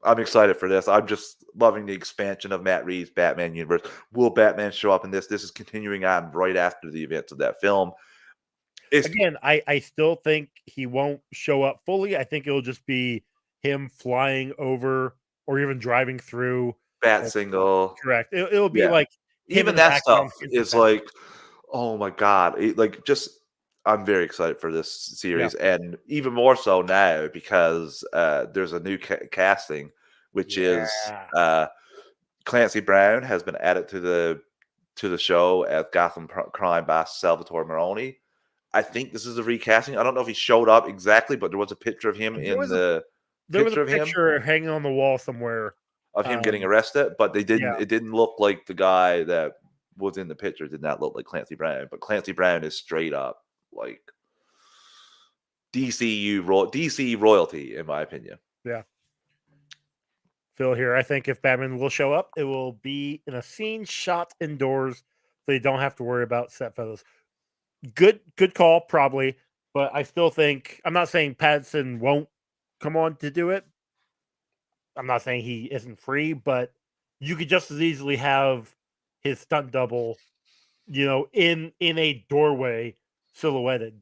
A: I'm excited for this. I'm just loving the expansion of Matt Reeves' Batman universe. Will Batman show up in this? This is continuing on right after the events of that film.
B: Again, I still think he won't show up fully. I think it'll just be him flying over or even driving through.
A: Bat single.
B: Correct. It'll be like
A: even that stuff is like, oh my god! I'm very excited for this series, and even more so now because there's a new casting, which is Clancy Brown has been added to the show as Gotham crime boss Salvatore Maroni. I think this is a recasting. I don't know if he showed up exactly, but there was a picture of him
B: there was a picture hanging on the wall somewhere
A: of him getting arrested, but they didn't. It didn't look like the guy that was in the picture. Did not look like Clancy Brown, but Clancy Brown is straight up like DC royalty, in my opinion.
B: Yeah. Phil here. I think if Batman will show up, it will be in a scene shot indoors, so you don't have to worry about set photos. Good call, probably, but I still think I'm not saying Pattinson won't come on to do it. I'm not saying he isn't free, but you could just as easily have his stunt double, in a doorway silhouetted.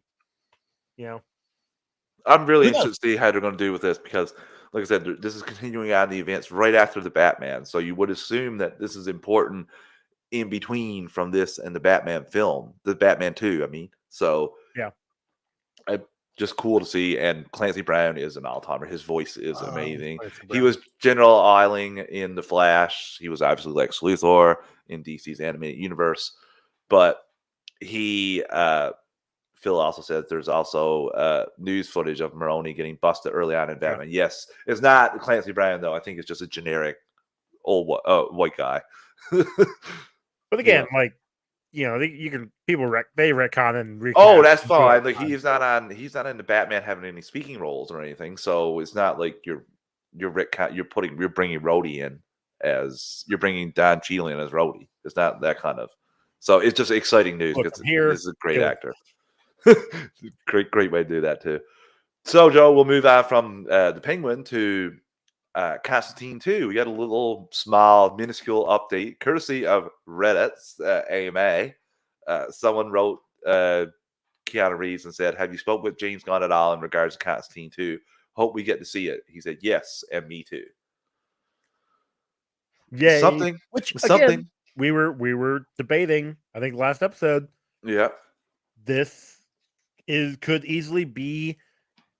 A: I'm really
B: Who knows?
A: interested to see how they're going to do with this because, like I said, this is continuing on the events right after the Batman. So you would assume that this is important in between from this and the Batman film, the Batman 2, I mean. So
B: Yeah.
A: Just cool to see. And Clancy Brown is an all-timer. His voice is
B: Oh,
A: amazing.
B: Clancy
A: He
B: Brown.
A: was General Eiling in The Flash. He was obviously Lex Luthor in DC's animated universe. But he Phil also says there's also news footage of Maroni getting busted early on in Batman.
B: Yeah.
A: Yes, it's not Clancy Brown though. I think it's just a generic old white guy.
B: But again, you can they retcon and recast.
A: Oh, that's
B: and do it
A: fine. Like
B: fine.
A: he's not in the Batman having any speaking roles or anything. So it's not like you're bringing Rhodey in as you're bringing Don Cheadle in as Rhodey. It's not that kind of. So it's just exciting news
B: Look,
A: because
B: I'm here.
A: this is a great
B: It was-
A: actor. great way to do that too. So Joe, we'll move on from the Penguin to Constantine 2. We got a little small, minuscule update courtesy of Reddit's AMA. Someone wrote Keanu Reeves and said, "Have you spoke with James Gunn at all in regards to Constantine 2? Hope we get to see it." He said, "Yes, and me too."
B: Yeah,
A: Something.
B: which
A: Something.
B: again, we were debating. I think last episode.
A: Yeah.
B: This could easily be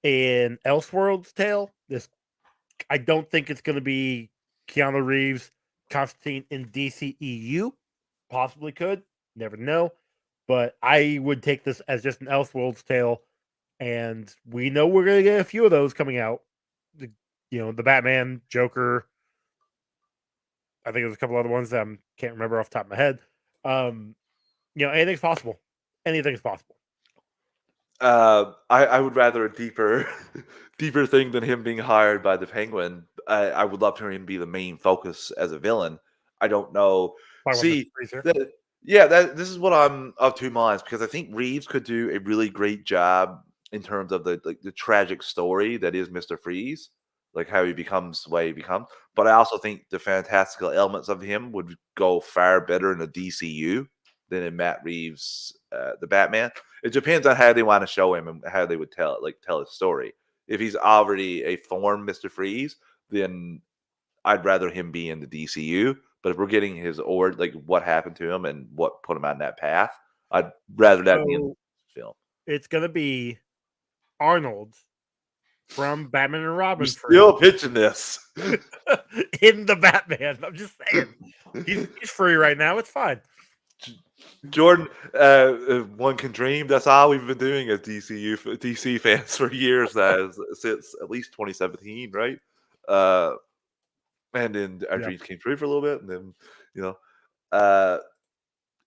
B: an Elseworlds tale. I don't think it's going to be Keanu Reeves, Constantine in DCEU. Possibly could, never know. But I would take this as just an Elseworlds tale, and we know we're going to get a few of those coming out. The Batman, Joker. I think there's a couple other ones that I can't remember off the top of my head. Anything's possible. Anything's possible.
A: I would rather a deeper thing than him being hired by the Penguin. I would love for him to be the main focus as a villain. I don't know. See, this is what I'm of two minds because I think Reeves could do a really great job in terms of the tragic story that is Mr. Freeze, like how he becomes the way he becomes. But I also think the fantastical elements of him would go far better in the DCU than in Matt Reeves' the Batman. It depends on how they want to show him and how they would tell his story. If he's already a formed Mr. Freeze, then I'd rather him be in the DCU. But if we're getting his what happened to him and what put him on that path, I'd rather that be in the film.
B: It's gonna be Arnold from Batman and Robin.
A: You're still pitching this
B: in the Batman. I'm just saying, he's free right now. It's fine.
A: Jordan, one can dream. That's all we've been doing as DC fans for years now, since at least 2017, right? And then our dreams came true for a little bit, and then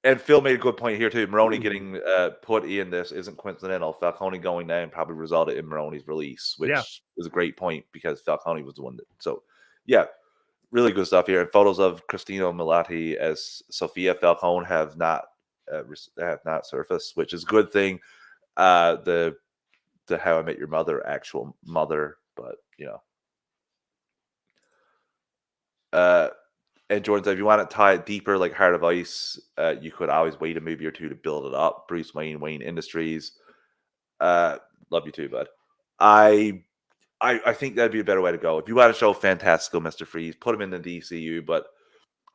A: and Phil made a good point here too. Maroni getting put in this isn't coincidental. Falcone going down probably resulted in Maroni's release, which is a great point because Falcone was the one that. So, yeah, really good stuff here. And photos of Christina Milioti as Sophia Falcone have not surfaced, which is a good thing. The How I Met Your Mother actual mother, but and Jordan said, if you want to tie it deeper, like Heart of Ice, you could always wait a movie or two to build it up. Bruce Wayne, Wayne Industries. Love you too, bud. I think that'd be a better way to go. If you want to show fantastical Mr. Freeze, put him in the DCU, but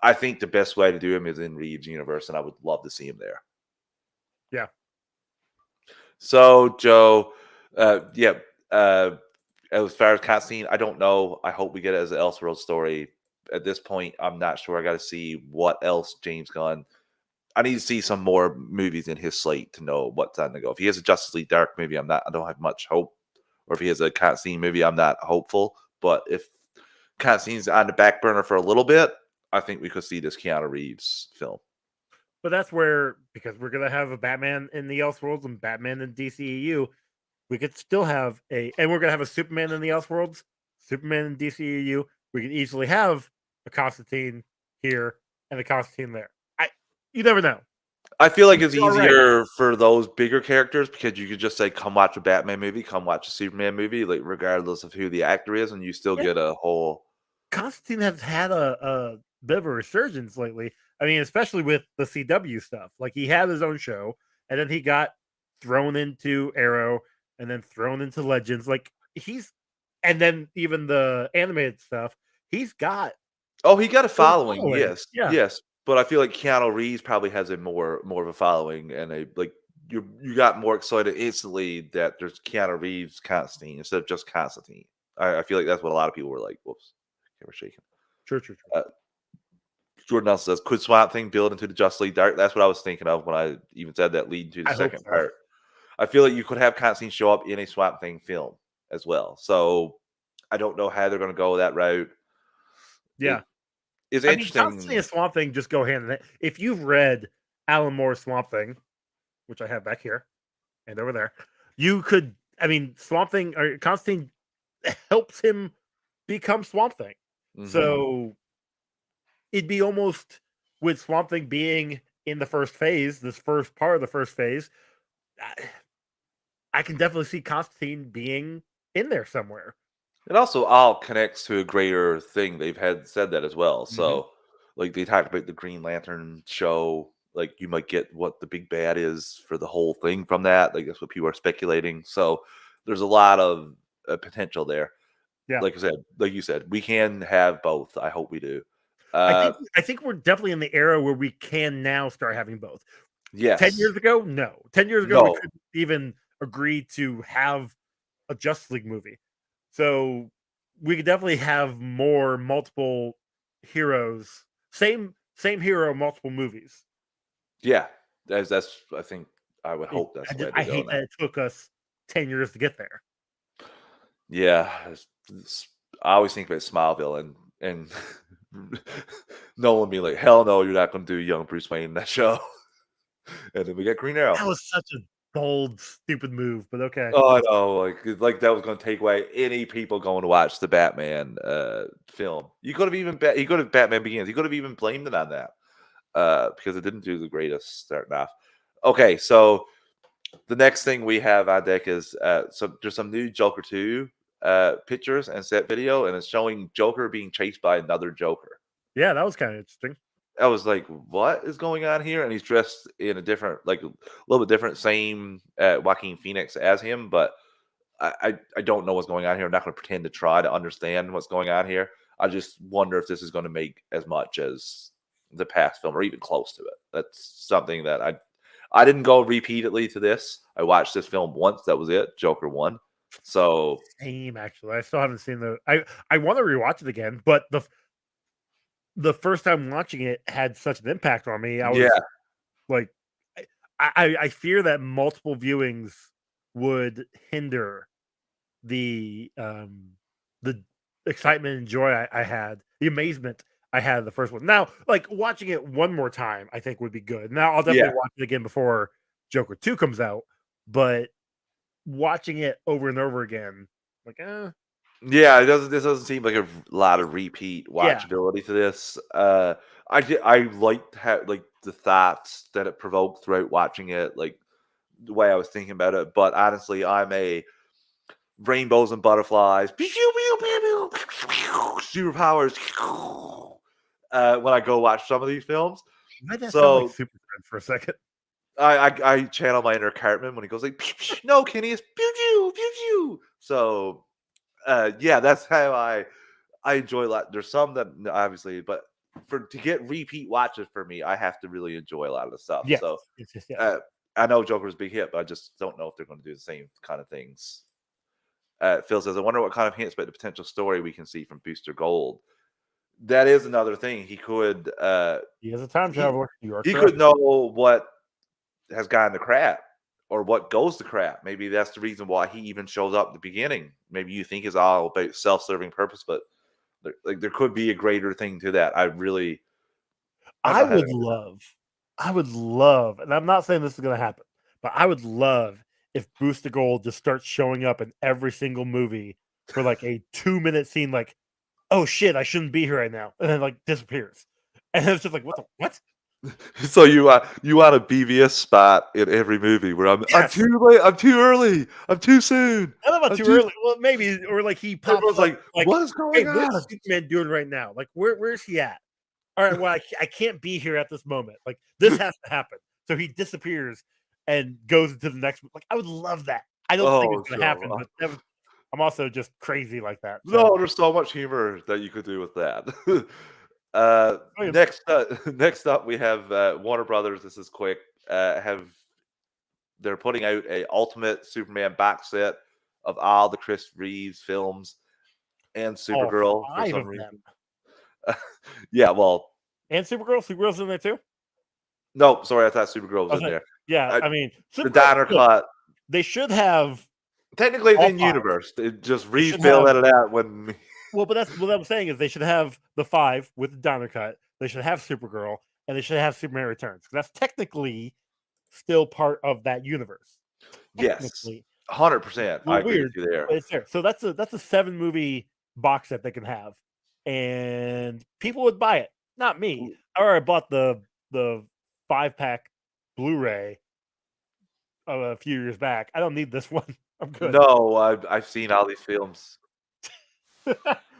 A: I think the best way to do him is in Reeves' universe, and I would love to see him there.
B: Yeah.
A: So, Joe, as far as Constantine, I don't know. I hope we get it as an Elseworld story. At this point, I'm not sure. I got to see what else James Gunn. I need to see some more movies in his slate to know what's on the go. If he has a Justice League Dark movie, I don't have much hope. Or if he has a Constantine movie, I'm not hopeful. But if Constantine's on the back burner for a little bit, I think we could see this Keanu Reeves film.
B: But that's where, because we're gonna have a Batman in the Elseworlds and Batman in DCEU, We could still have and we're gonna have a Superman in the Elseworlds, Superman in DCEU. We can easily have a Constantine here and a Constantine there. You never know.
A: I feel like it's
B: You're right.
A: easier for those bigger characters because you could just say, "Come watch a Batman movie, come watch a Superman movie," like regardless of who the actor is, and you still
B: Yeah.
A: get a whole.
B: Constantine has had a bit of a resurgence lately. I mean, especially with the CW stuff. Like he had his own show, and then he got thrown into Arrow, and then thrown into Legends. Like and then even the animated stuff. He's got
A: Oh, he got a
B: a
A: following,
B: following.
A: yes,
B: Yeah,
A: yes, but I feel like Keanu Reeves probably has a more of a following, and a like you got more excited instantly that there's Keanu Reeves Constantine instead of just Constantine. I feel like that's what a lot of people were like. Whoops, camera shaking.
B: true, true, true.
A: Uh, Jordan Nelson says, "Could Swamp Thing build into the Just League Dark?" That's what I was thinking of when I even said that, leading to the
B: I hope
A: second
B: so.
A: part. I feel like you could have Constantine show up in a Swamp Thing film as well. So I don't know how they're going to go that route.
B: Yeah,
A: It's
B: I mean, Constantine
A: interesting.
B: and Swamp Thing just go hand in hand. If you've read Alan Moore's Swamp Thing, which I have back here and over there, you could. I mean, Swamp Thing or Constantine helps him become Swamp Thing.
A: Mhm.
B: So it'd be almost with Swamp Thing being in the first phase, this first part of the first phase. I can definitely see Constantine being in there somewhere.
A: It also all connects to a greater thing. They've had said that as well.
B: Mhm.
A: So, like they talked about the Green Lantern show. Like you might get what the big bad is for the whole thing from that. Like that's what people are speculating. So there's a lot of potential there.
B: Yeah,
A: Like I said, like you said, we can have both. I hope we do.
B: I think we're definitely in the era where we can now start having both. 10
A: Yes.
B: years ago, no. 10 years ago, we
A: No.
B: couldn't even agree to have a Justice League movie. So we could definitely have more multiple heroes. Same hero, multiple movies.
A: Yeah. That's I think I would hope that's the way they
B: I
A: go
B: hate that
A: now.
B: it took us 10 years to get there.
A: Yeah. I always think about Smallville and no one being like, hell no, you're not gonna do young Bruce Wayne in that show. And then we get Green Arrow.
B: That was such a bold, stupid move, but okay.
A: Oh, I know, like that was gonna take away any people going to watch the Batman film. You could have even he could have Batman Begins. He could have even blamed it on that. Because it didn't do the greatest starting off. Okay, so the next thing we have on deck is there's some new Joker 2 pictures and set video, and it's showing Joker being chased by another Joker.
B: Yeah, that was kind of interesting.
A: I was like, "What is going on here?" And he's dressed in a different, like a little bit different, same Joaquin Phoenix as him, but I don't know what's going on here. I'm not going to pretend to try to understand what's going on here. I just wonder if this is going to make as much as the past film, or even close to it. That's something that I didn't go repeatedly to this. I watched this film once. That was it. Joker 1. So
B: Same, actually. I still haven't seen I want to rewatch it again, but the first time watching it had such an impact on me. I
A: yeah,
B: was like, I fear that multiple viewings would hinder the excitement and joy I had, the amazement I had the first one. Now, like watching it one more time, I think would be good. Now I'll
A: yeah.
B: definitely watch it again before Joker 2 comes out, but watching it over and over again, like,
A: Yeah, it doesn't. This doesn't seem like a lot of repeat
B: yeah.
A: watchability to this. I liked how like the thoughts that it provoked throughout watching it, like the way I was thinking about it. But honestly, I'm a rainbows and butterflies, superpowers. When I go watch some of these films,
B: Why'd that sound like
A: so
B: Super Friends for a second?
A: I channel my inner Cartman when he goes like, "No, Kenny, it's pew pew pew pew." So yeah, that's how I enjoy a lot. There's some that obviously, but to get repeat watches for me, I have to really enjoy a lot of the stuff.
B: Yes.
A: So
B: Yes.
A: I know Joker's a big hit, but I just don't know if they're going to do the same kind of things. Phil says, "I wonder what kind of hints about the potential story we can see from Booster Gold." That is another thing. He could
B: He is a time traveler. You are
A: he
B: correct.
A: could know what has gone to crap or what goes to crap. Maybe that's the reason why he even shows up at the beginning. Maybe you think it's all about self-serving purpose, but there could be a greater thing to that. I don't
B: I
A: know how
B: would
A: to.
B: love, I would love, and I'm not saying this is going to happen, but I would love if Booster Gold just starts showing up in every single movie for like a 2-minute scene, like, oh shit, I shouldn't be here right now, and then like disappears, and it's just like, what?
A: So you want a BVS spot in every movie where I'm
B: Yes!
A: too late, I'm too early, I'm too soon.
B: I don't know about
A: I'm
B: too early. Well, maybe, or like he pops
A: Everyone's
B: up,
A: like, what is
B: hey,
A: going
B: what's
A: on?
B: Superman doing right now? Like, where's he at? All right, well, I can't be here at this moment. Like, this has to happen. So he disappears and goes into the next. Like, I would love that. I don't think
A: Oh,
B: it's gonna happen,
A: so
B: but I'm also just crazy like that. So,
A: no, there's so much humor that you could do with that.
B: oh, yeah.
A: Next up, we have Warner Brothers. This is quick. They're putting out a Ultimate Superman box set of all the Chris Reeves films and
B: All
A: Supergirl for
B: 5
A: some
B: of
A: reason.
B: them.
A: Yeah, well,
B: And Supergirl's in there too.
A: no, sorry, I thought Supergirl was in
B: Okay.
A: there.
B: Yeah, I mean,
A: The Donner
B: look,
A: cut.
B: they should have
A: Technically,
B: all
A: in
B: 5.
A: universe, it just
B: They should
A: refill
B: have.
A: it out when.
B: Well, but that's what I'm saying is they should have the 5 with the Donner cut. They should have Supergirl, and they should have Superman Returns. That's technically still part of that universe.
A: Yes,
B: Technically,
A: 100%. I agree with
B: weird,
A: you there.
B: but it's there. So that's a 7-movie box set they can have, and people would buy it. Not me. I already bought the 5-pack Blu-ray a few years back. I don't need this one. I'm good.
A: No, I've seen all these films.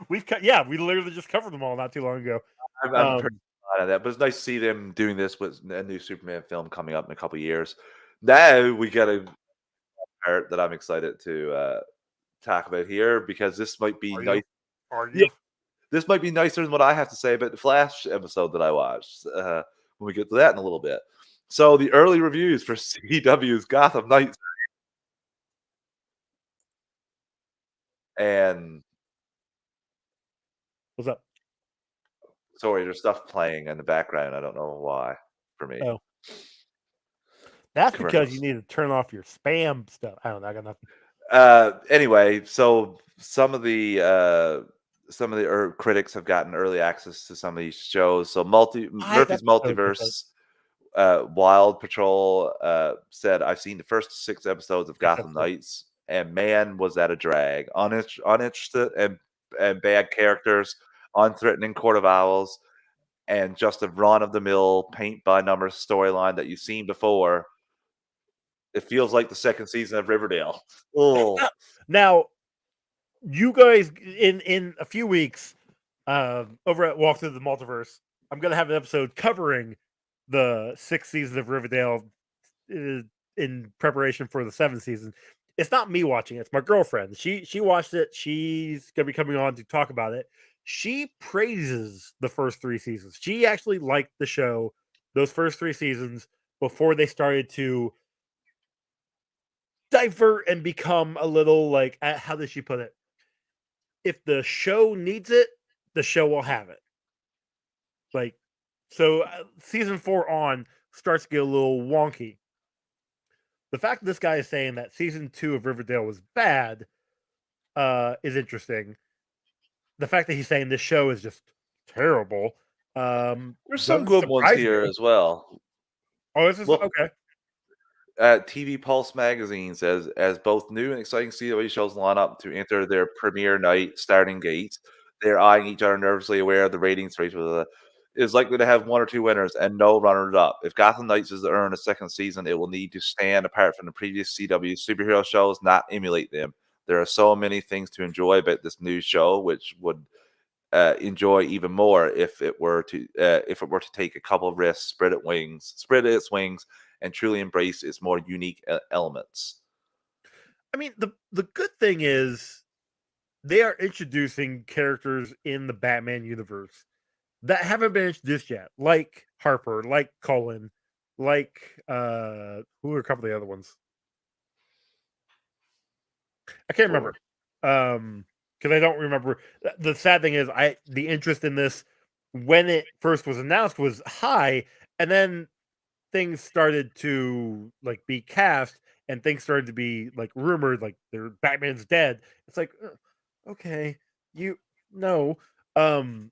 B: we literally just covered them all not too long ago.
A: I'm pretty proud of that, but it's nice to see them doing this with a new Superman film coming up in a couple of years. Now we get a part that I'm excited to talk about here because this might be nice.
B: Are
A: Yeah,
B: you?
A: this might be nicer than what I have to say about the Flash episode that I watched. When we get to that in a little bit. So the early reviews for CW's Gotham Knights, and
B: What's up?
A: sorry, there's stuff playing in the background. I don't know why. For me,
B: Oh. That's because you
A: commercials.
B: need to turn off your spam stuff. I don't know. I got nothing.
A: Anyway, so some of the critics have gotten early access to some of these shows. So Murphy's Multiverse, Wild Patrol said, "I've seen the first 6 episodes of Gotham Knights, and man, was that a drag! Uninterested and bad characters, unthreatening Court of Owls, and just a run-of-the-mill paint-by-numbers storyline that you've seen before. It feels like the second season of Riverdale." Oh,
B: Now, you guys, in a few weeks, over at Walk Through the Multiverse, I'm gonna have an episode covering the 6th season of Riverdale in preparation for the 7th season. It's not me watching it; it's my girlfriend. She watched it. She's gonna be coming on to talk about it. She praises the first 3 seasons. She actually liked the show, those first 3 seasons, before they started to divert and become a little like, how does she put it? If the show needs it, the show will have it. Like, so season 4 on starts to get a little wonky. The fact that this guy is saying that season 2 of Riverdale was bad is interesting. The fact that he's saying this show is just terrible.
A: there's some
B: Doesn't
A: good ones
B: surprise
A: here
B: me.
A: as well.
B: Oh, this is
A: Look,
B: okay.
A: TV Pulse magazine says, as both new and exciting CW shows line up to enter their premiere night starting gates, they're eyeing each other nervously, aware of the ratings race is likely to have 1 or 2 winners and no runners up. If Gotham Knights is to earn a second season, it will need to stand apart from the previous CW superhero shows, not emulate them. There are so many things to enjoy about this new show, which would enjoy even more if it were to take a couple of risks, spread its wings, and truly embrace its more unique elements.
B: I mean, the good thing is they are introducing characters in the Batman universe that haven't been introduced yet, like Harper, like Cullen, like who are a couple of the other ones? I can't remember. Because I don't remember. The sad thing is the interest in this when it first was announced was high, and then things started to like be cast and things started to be like rumored, like their Batman's dead. It's like, okay, you no.
A: I'm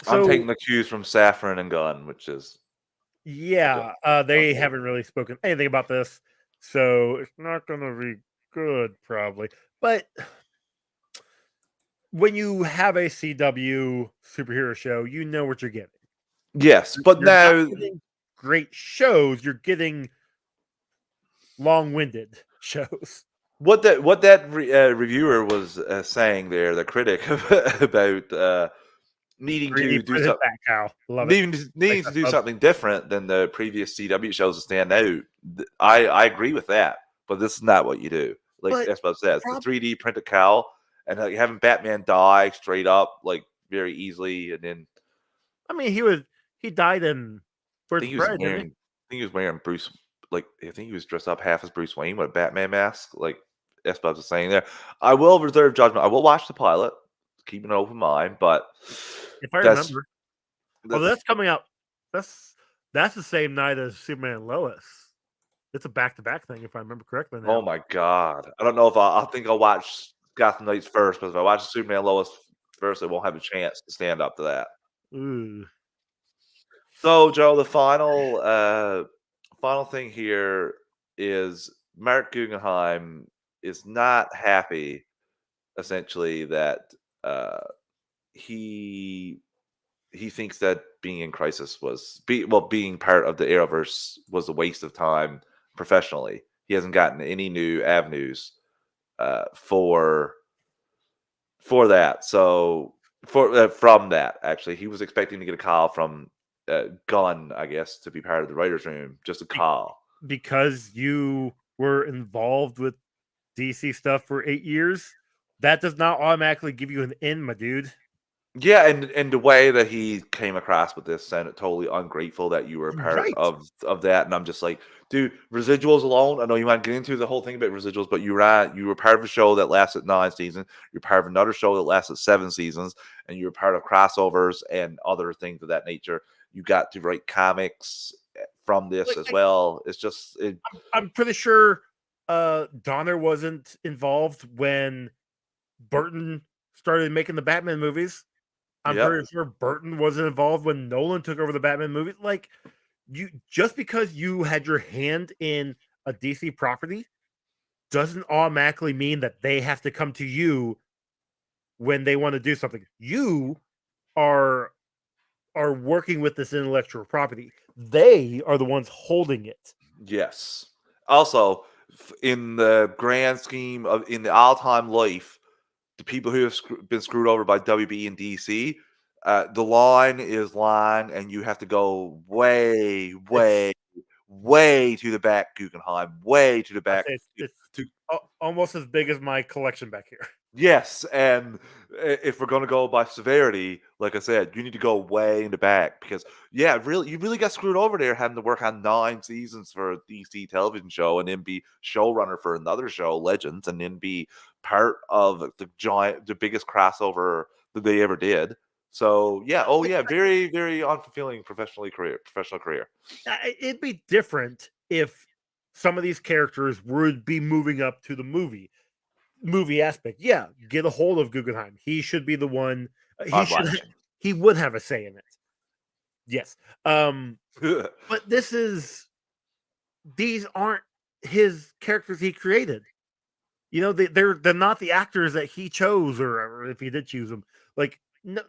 B: So
A: taking the cues from Saffron and Gunn, which is
B: yeah, they haven't really spoken anything about this. so it's not going to be good, probably. But when you have a CW superhero show, you know what you're getting.
A: Yes, but
B: You're not
A: now
B: getting great shows. You're getting long-winded shows.
A: what that reviewer was saying there, the critic about needing
B: 3D
A: to do
B: printed
A: something.
B: that cow. Love it.
A: Needing to do something different than the previous CW shows to stand out. I agree with that, but this is not what you do. Like
B: But
A: that's what it says. The
B: prob-
A: 3D printed cowl and like, having Batman die straight up like very easily, and then
B: I mean, he died in
A: I
B: Birds
A: think
B: of
A: he was
B: Prey, didn't
A: wearing.
B: he?
A: I think he was wearing Bruce. Like I think he was dressed up half as Bruce Wayne with a Batman mask. Like that's what I was saying there. I will reserve judgment. I will watch the pilot, keeping an open mind, but
B: If I
A: that's
B: remember. Although that's coming out. That's the same night as Superman and Lois. It's a back-to-back thing, if I remember correctly. Now.
A: oh my god. I don't know if I think I'll watch Gotham Knights first, but if I watch Superman Lois first, I won't have a chance to stand up to that.
B: Ooh.
A: So, Joe, the final thing here is Mark Guggenheim is not happy, essentially, that he thinks that being in Crisis being part of the Arrowverse was a waste of time professionally. He hasn't gotten any new avenues for that. So from that, actually, he was expecting to get a call from Gunn, I guess, to be part of the writers' room. Just a call.
B: Because you were involved with DC stuff for 8 years, that does not automatically give you an in, my dude.
A: Yeah, and the way that he came across with this sounded totally ungrateful that you were a part
B: Right.
A: of that, and I'm just like, dude, residuals alone. I know you might get into the whole thing about residuals, but you were part of a show that lasted 9 seasons. You're part of another show that lasted 7 seasons, and you're part of crossovers and other things of that nature. You got to write comics from this as well. It's just
B: I'm pretty sure Donner wasn't involved when Burton started making the Batman movies. I'm
A: Yep.
B: pretty sure Burton wasn't involved when Nolan took over the Batman movie. Like, you just because you had your hand in a DC property doesn't automatically mean that they have to come to you when they want to do something. You are working with this intellectual property. They are the ones holding it.
A: Yes. Also, in the grand scheme of in the all-time life, the people who have been screwed over by WB and DC, the line is line, and you have to go way, way, way to the back, Guggenheim, way to the back.
B: It's almost as big as my collection back here.
A: Yes, and if we're gonna go by severity, like I said, you need to go way in the back because yeah, really, you really got screwed over there having to work on 9 seasons for a DC television show and then be showrunner for another show, Legends, and then be part of the biggest crossover that they ever did. So yeah, oh yeah, very, very unfulfilling professional career.
B: It'd be different if some of these characters would be moving up to the movie aspect. Yeah, get a hold of Guggenheim. He should be the one. He would have a say in it. Yes. But these aren't his characters he created. You know, they're not the actors that he chose, or if he did choose them. Like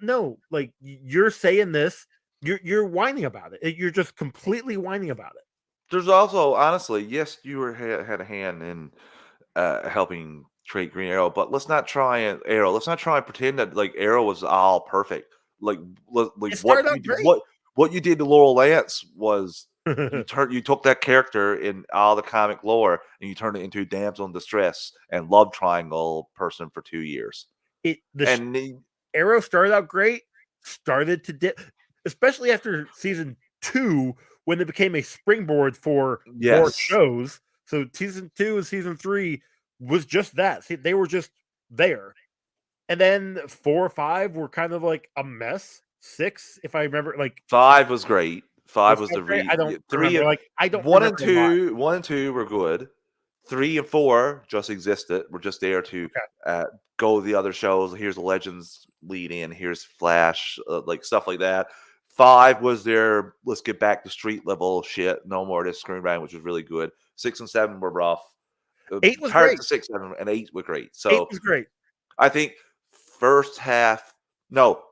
B: no, like you're saying this, you're whining about it. You're just completely whining about it.
A: There's also, honestly, yes, you had a hand in helping create Green Arrow, but let's not try and pretend that like Arrow was all perfect. Like,
B: It started out great.
A: what you did to Laurel Lance was you took that character in all the comic lore and you turned it into a damsel in distress and love triangle person for 2 years.
B: Arrow started out great, started to dip, especially after season 2 when it became a springboard for more shows. So season 2 and season 3 was just that. See, they were just there. And then 4 or 5 were kind of like a mess. 6, if I remember, like
A: 5 was great. 5 was
B: I don't
A: 3
B: remember. Like I don't
A: 1 and 2. 1 and 2 were good. 3 and 4 just existed. We're just there to go to the other shows. Here's the Legends lead in. Here's Flash, like stuff like that. 5 was their let's get back to street level shit. No more of this screen around, which was really good. 6 and 7 were rough.
B: 8 was
A: Parts
B: great.
A: of 6, 7, and 8 were great.
B: 8
A: So
B: was great.
A: I think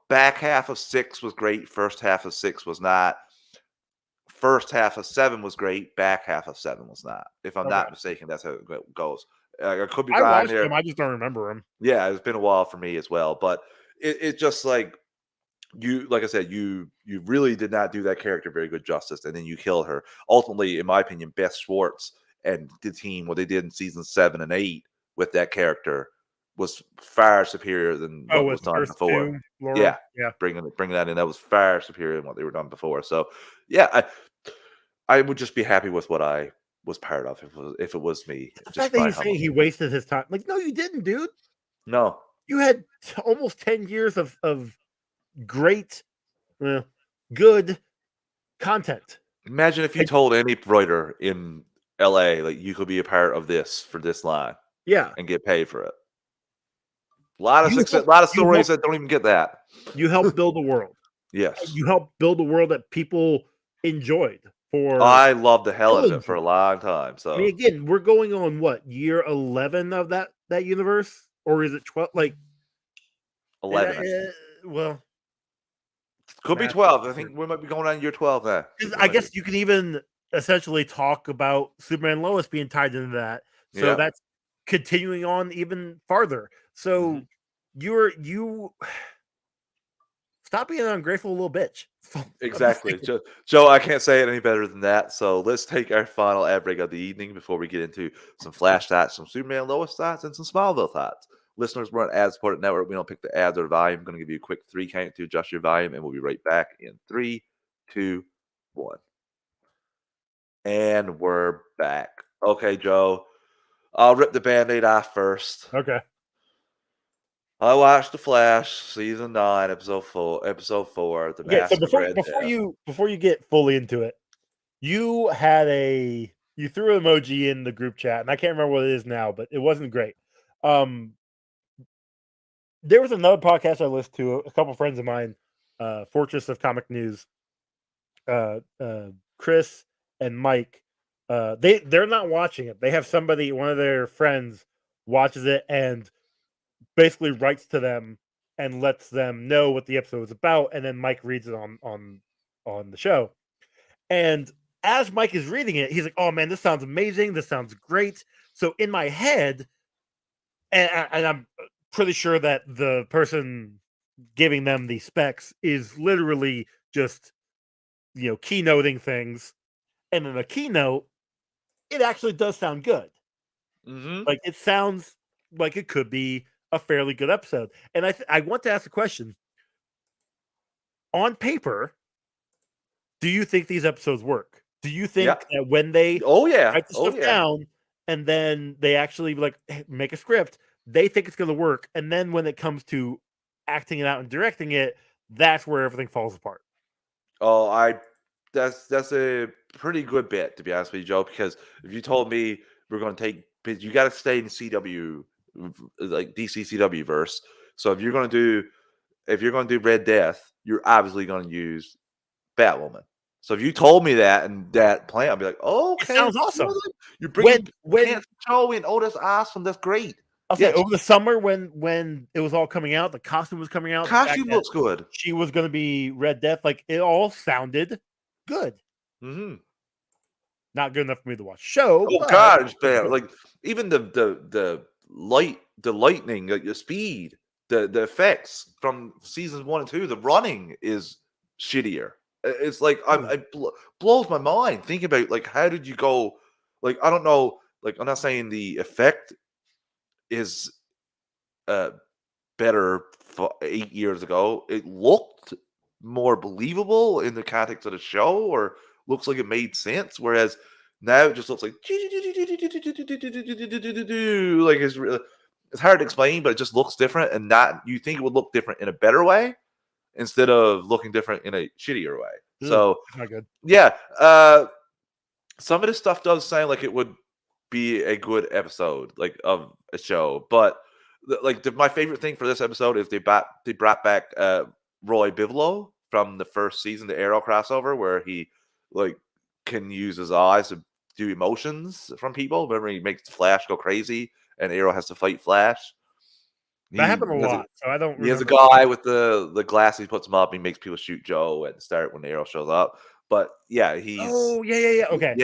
A: back half of 6 was great. First half of 6 was not. First half of 7 was great. Back half of 7 was not. If I'm
B: Okay.
A: not mistaken, that's how it goes. I could be
B: I
A: wrong
B: watched
A: there.
B: them. I just don't remember them.
A: Yeah, it's been a while for me as well. But it's just like like I said, you really did not do that character very good justice, and then you killed her. Ultimately, in my opinion, Beth Schwartz and the team, what they did in season 7 and 8 with that character was far superior than what
B: With
A: was
B: the
A: done
B: first
A: before.
B: 2, Laura?
A: Yeah,
B: Yeah.
A: bringing that in, that was far superior than what they were done before. So, yeah, I would just be happy with what I was part of if it was me.
B: The
A: Just
B: fact that
A: fine.
B: he's saying he wasted his time. Like, no, you didn't, dude.
A: No,
B: You had almost 10 years of great, good content.
A: imagine if you told any writer in LA like you could be a part of this for this line
B: Yeah.
A: and get paid for it. A lot of
B: You
A: success,
B: helped-
A: a lot of
B: you
A: stories
B: helped-
A: that don't even get that.
B: You helped build a world.
A: Yes,
B: You helped build a world that people enjoyed for
A: I loved the hell out of
B: still
A: it for a
B: enjoy.
A: long time.
B: I mean,
A: So
B: again, we're going on what, year 11 of that universe? Or is it 12? Like,
A: 11, I think.
B: well,
A: Could be
B: math
A: 12. I
B: is
A: think we might be going on year 12 now.
B: I guess you can even essentially talk about Superman and Lois being tied into that. So
A: Yeah.
B: that's continuing on even farther. So
A: Mhm.
B: you stop being an ungrateful little bitch. I'm just
A: Exactly.
B: saying.
A: Joe, I can't say it any better than that. So let's take our final ad break of the evening before we get into some Flash thoughts, some Superman Lois thoughts, and some Smallville thoughts. Listeners, we're an ad-supported network. We don't pick the ads or volume. I'm going to give you a quick 3 count to adjust your volume, and we'll be right back in 3, 2, 1. And we're back. Okay, Joe. I'll rip the Band-Aid off first.
B: Okay.
A: I watched The Flash, season 9, episode 4, The
B: Okay, so
A: Mask of Red Death.
B: before you get fully into it, you threw an emoji in the group chat, and I can't remember what it is now, but it wasn't great. There was another podcast I listened to, a couple friends of mine, Fortress of Comic News, Chris and Mike. They're not watching it. They have one of their friends watches it and basically writes to them and lets them know what the episode is about, and then Mike reads it on the show. And as Mike is reading it, he's like, "Oh man, this sounds amazing. This sounds great." So in my head, and I'm pretty sure that the person giving them the specs is literally just keynoting things, and in a keynote, it actually does sound good.
A: Mm-hmm.
B: Like, it sounds like it could be a fairly good episode. And I want to ask a question. On paper, do you think these episodes work? Do you
A: Yeah.
B: think that when they
A: Oh, yeah.
B: write the
A: Oh,
B: stuff
A: yeah.
B: down and then they actually make a script, they think it's going to work, and then when it comes to acting it out and directing it, that's where everything falls apart?
A: Oh, that's a pretty good bet, to be honest with you, Joe, because if you told me we're going to but you got to stay in CW, like DC CW verse. So if you're going to do Red Death, you're obviously going to use Batwoman. So if you told me that and that plan, I'd be like, oh,
B: It
A: okay,
B: sounds awesome.
A: you're bringing
B: When
A: Cancer Joe in. Oh, that's awesome. That's great.
B: I'll say
A: Yes,
B: over the summer when it was all coming out, the costume was coming out, the fact
A: costume
B: that
A: looks good.
B: she was going to be Red Death, like, it all sounded good.
A: Mm-hmm.
B: Not good enough for me to watch show.
A: Oh
B: but
A: God, it's bad. Like even the lightning, like the speed, the effects from seasons 1 and 2, the running is shittier. It's like blows my mind. Think about like how did you go? Like I don't know. Like I'm not saying the effect is better 8 years ago. It looked more believable in the context of the show, or looks like it made sense. Whereas now it just looks like it's hard to explain, but it just looks different, and not you think it would look different in a better way instead of looking different in a shittier way. So
B: not good.
A: yeah, some of this stuff does sound like it would be a good episode, like of a show. But my favorite thing for this episode is they brought back Roy Bivolo from the first season, the Arrow crossover, where he like can use his eyes to do emotions from people. Remember, he makes Flash go crazy, and Arrow has to fight Flash.
B: That happened a lot, so I don't
A: He has a
B: remember.
A: guy with the glasses. He puts him up. He makes people shoot Joe at the start when Arrow shows up. But yeah, he's
B: Oh, yeah. Okay.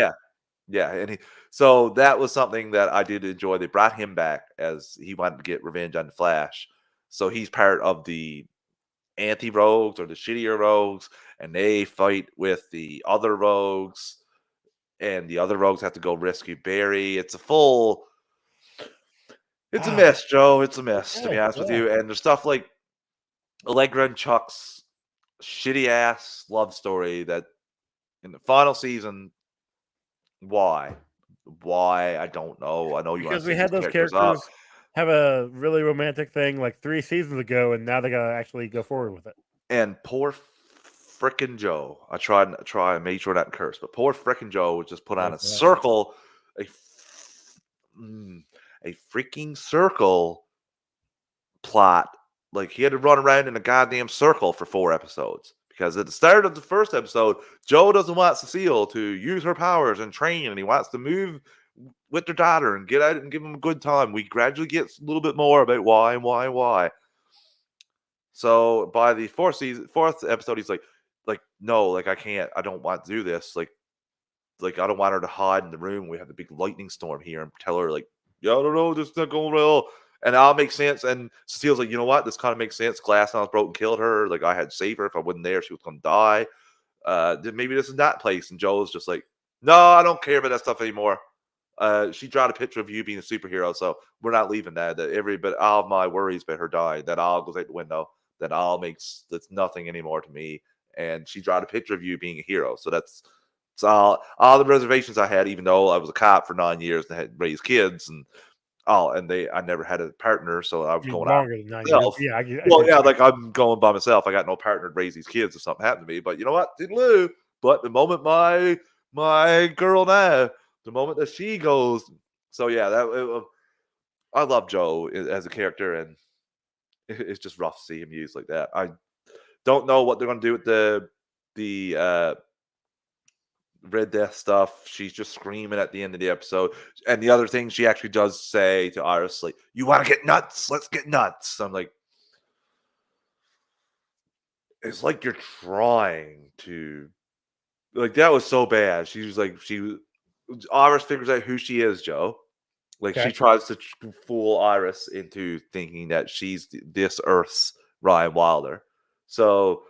A: yeah, and so that was something that I did enjoy. They brought him back as he wanted to get revenge on the Flash. So he's part of the anti-rogues or the shittier rogues, and they fight with the other rogues, and the other rogues have to go rescue Barry. It's a mess, Joe. It's a mess, to be honest with you. And there's stuff like Allegra and Chuck's shitty ass love story that in the final season, why? I don't know. I know you want
B: Because
A: to
B: we
A: see
B: had
A: these
B: those
A: characters
B: characters
A: up.
B: have a really romantic thing like 3 seasons ago, and now they gotta actually go forward with it.
A: And poor frickin' Joe. I made sure not to curse, but poor frickin' Joe was just put on a circle, a freaking circle plot. Like he had to run around in a goddamn circle for 4 episodes. Because at the start of the first episode, Joe doesn't want Cecile to use her powers and train, and he wants to move with their daughter and get out and give them a good time. We gradually get a little bit more about why. So by the fourth episode, he's like, no, like I can't, I don't want to do this. Like I don't want her to hide in the room. We have the big lightning storm here, and tell her like, yeah, I don't know, this is not going well. And that'll make sense. And Cecile's like, you know what? This kind of makes sense. Glass house broke and killed her. Like I had to save her. If I wasn't there, she was going to die. Then maybe this is that place. And Joe's just like, no, I don't care about that stuff anymore. She drew a picture of you being a superhero, so we're not leaving that. But all of my worries about her dying, that all goes out the window. That's nothing anymore to me. And she drew a picture of you being a hero. So that's all the reservations I had, even though I was a cop for 9 years and had raised kids and I never had a partner, so I was going out
B: longer than 9 years.
A: myself.
B: Yeah,
A: like I'm going by myself. I got no partner to raise these kids if something happened to me. But you know what? Toodaloo. But the moment my girl now, the moment that she goes, so yeah, I love Joe as a character, and it's just rough to see him used like that. I don't know what they're going to do with the Red Death stuff. She's just screaming at the end of the episode. And the other thing she actually does say to Iris, like, you want to get nuts? Let's get nuts. I'm like, it's like you're trying to, like, that was so bad. She was like, Iris figures out who she is, Joe. Like, she tries to fool Iris into thinking that she's this Earth's Ryan Wilder. So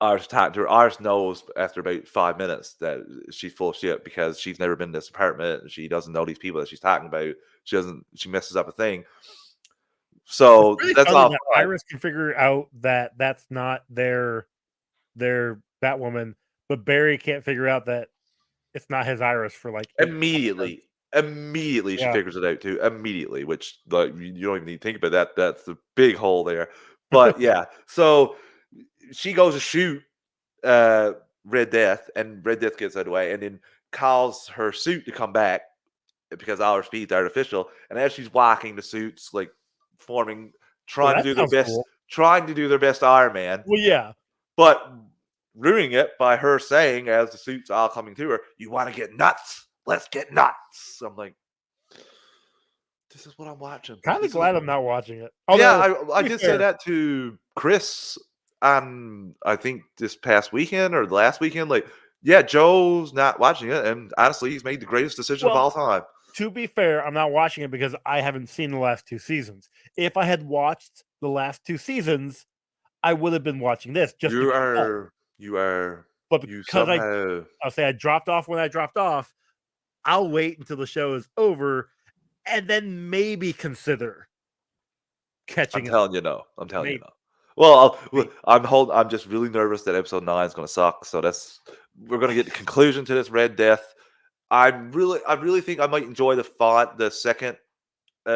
A: Iris talking to her. Iris knows after about 5 minutes that she's full of shit because she's never been in this apartment and she doesn't know these people that she's talking about. She messes up a thing. So
B: really
A: that's all.
B: that Iris can figure out that that's not their Batwoman, but Barry can't figure out that it's not his Iris for like
A: Immediately she figures it out too. Immediately, which like you don't even need to think about that. That's the big hole there. But yeah, so she goes to shoot Red Death, and Red Death gets out of the way, and then calls her suit to come back because all her speed's artificial. And as she's walking, the suit's like forming, trying to do their best Iron Man.
B: Well, yeah,
A: but ruining it by her saying, as the suit's all coming to her, "You want to get nuts? Let's get nuts." I'm like, this is what I'm watching.
B: Kind of glad I'm not watching it.
A: Although, I did say that to Chris on, I think, this past weekend or the last weekend. Like, yeah, Joe's not watching it, and honestly, he's made the greatest decision of all time.
B: To be fair, I'm not watching it because I haven't seen the last 2 seasons. If I had watched the last 2 seasons, I would have been watching this.
A: You are.
B: But because I'll say I dropped off when I dropped off, I'll wait until the show is over and then maybe consider catching
A: I'm telling you no. Well, I'm just really nervous that episode 9 is going to suck. So we're going to get the conclusion to this Red Death. I really think I might enjoy the second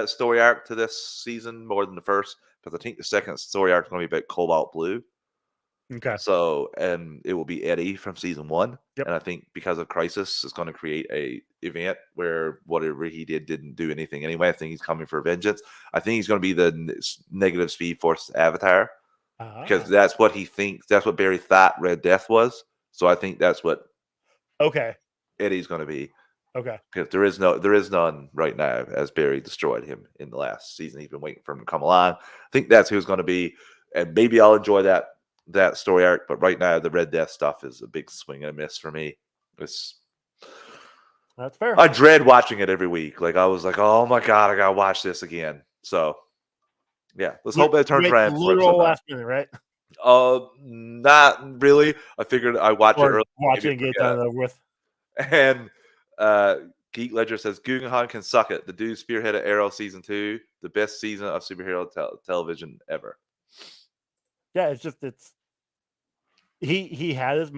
A: story arc to this season more than the first, because I think the second story arc is going to be about Cobalt Blue.
B: Okay.
A: So, and it will be Eddie from season 1.
B: Yep.
A: And I think because of Crisis, it's going to create a event where whatever he didn't do anything anyway. I think he's coming for vengeance. I think he's going to be the negative Speed Force avatar, because that's what he thinks. That's what Barry thought Red Death was. So I think that's what Eddie's going to be.
B: Okay.
A: Because there is none right now, as Barry destroyed him in the last season. He's been waiting for him to come along. I think that's who's going to be, and maybe I'll enjoy that story arc. But right now, the Red Death stuff is a big swing and a miss for me.
B: That's fair.
A: I dread watching it every week. Like I was like, oh my god, I gotta watch this again. So yeah, let's hope it turns
B: Wait,
A: around for
B: literal
A: episode 9.
B: last minute, right?
A: Not really. I figured I watch it
B: Or
A: early,
B: watch
A: maybe
B: it and get it
A: forget
B: done and over with.
A: it. And Geek Ledger says Guggenheim can suck it. The dude spearheaded Arrow season 2, the best season of superhero television ever.
B: Yeah, it's he had his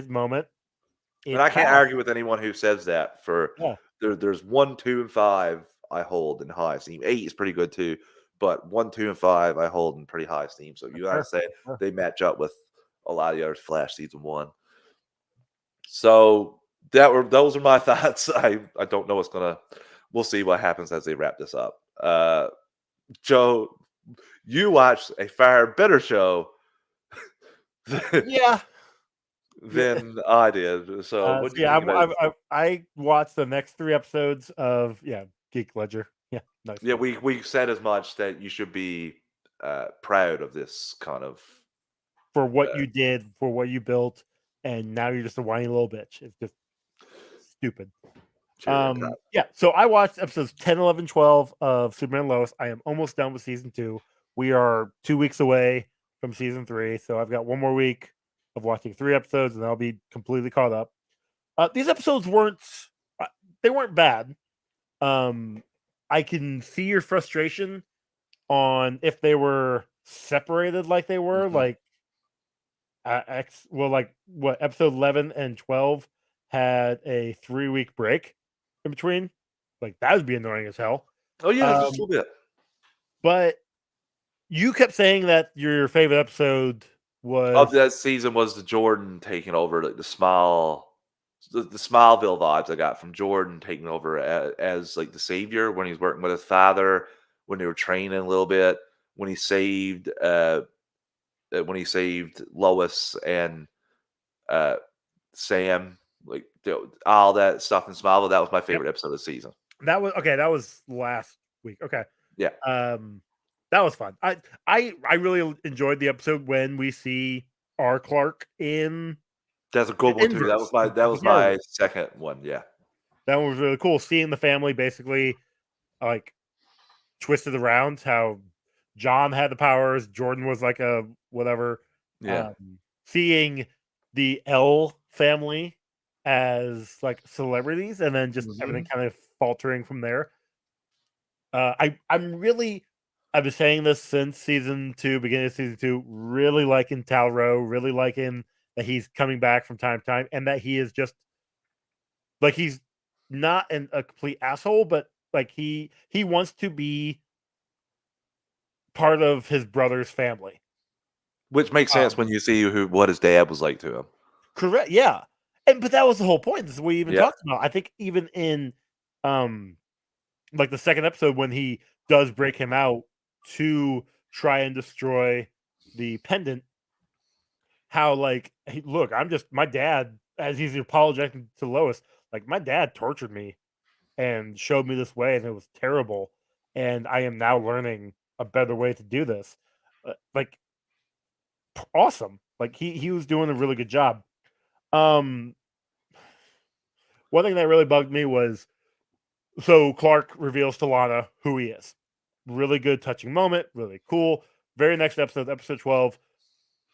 B: moment.
A: And I can't argue with anyone who says that.
B: Yeah.
A: There's 1, 2, and 5 I hold in high esteem. 8 is pretty good too, but 1, 2, and 5 I hold in pretty high esteem. So you gotta say they match up with a lot of the others. Flash season 1. So those are my thoughts. I don't know what's gonna. We'll see what happens as they wrap this up. Joe, you watched a far better show
B: Yeah.
A: than I did. So what do you think about it?
B: I watched the next 3 episodes of Geek Ledger. Yeah, nice.
A: Yeah, we said as much that you should be proud of this kind of
B: for what you did, for what you built, and now you're just a whiny little bitch. It's just stupid. Yeah, so I watched episodes 10, 11, 12 of Superman and Lois. I am almost done with season 2. We are 2 weeks away from season 3, so I've got one more week of watching 3 episodes, and I'll be completely caught up. These episodes weren't bad. I can see your frustration on if they were separated like they were, like episode 11 and 12 had a 3-week break in between. Like that would be annoying as hell.
A: Oh yeah, just a little bit.
B: But you kept saying that your favorite episode was
A: of that season was the Jordan taking over, like the Smallville vibes I got from Jordan taking over as like the savior when he's working with his father, when they were training a little bit, when he saved Lois and Sam, like all that stuff in Smallville. That was my favorite episode of the season.
B: That was last week. Okay.
A: Yeah.
B: That was fun. I really enjoyed the episode when we see R. Clark in.
A: That's a good one too. That was my second one. Yeah.
B: That one was really cool. Seeing the family basically like twisted around, how John had the powers, Jordan was like a whatever.
A: Yeah.
B: Seeing the L family as like celebrities, and then just everything kind of faltering from there. I've been saying this since season 2, beginning of season 2, really liking Talro, really liking that he's coming back from time to time, and that he is just like he's not a complete asshole, but like he wants to be part of his brother's family.
A: Which makes sense when you see what his dad was like to him.
B: Correct, yeah. But that was the whole point. This is what we even talked about. I think even in like the second episode when he does break him out to try and destroy the pendant, how like, hey, look, I'm just my dad, as he's apologizing to Lois, like my dad tortured me and showed me this way, and it was terrible, and I am now learning a better way to do this. Like awesome. Like he was doing a really good job. One thing that really bugged me was, so Clark reveals to Lana who he is. Really good, touching moment. Really cool. Very next episode, episode 12.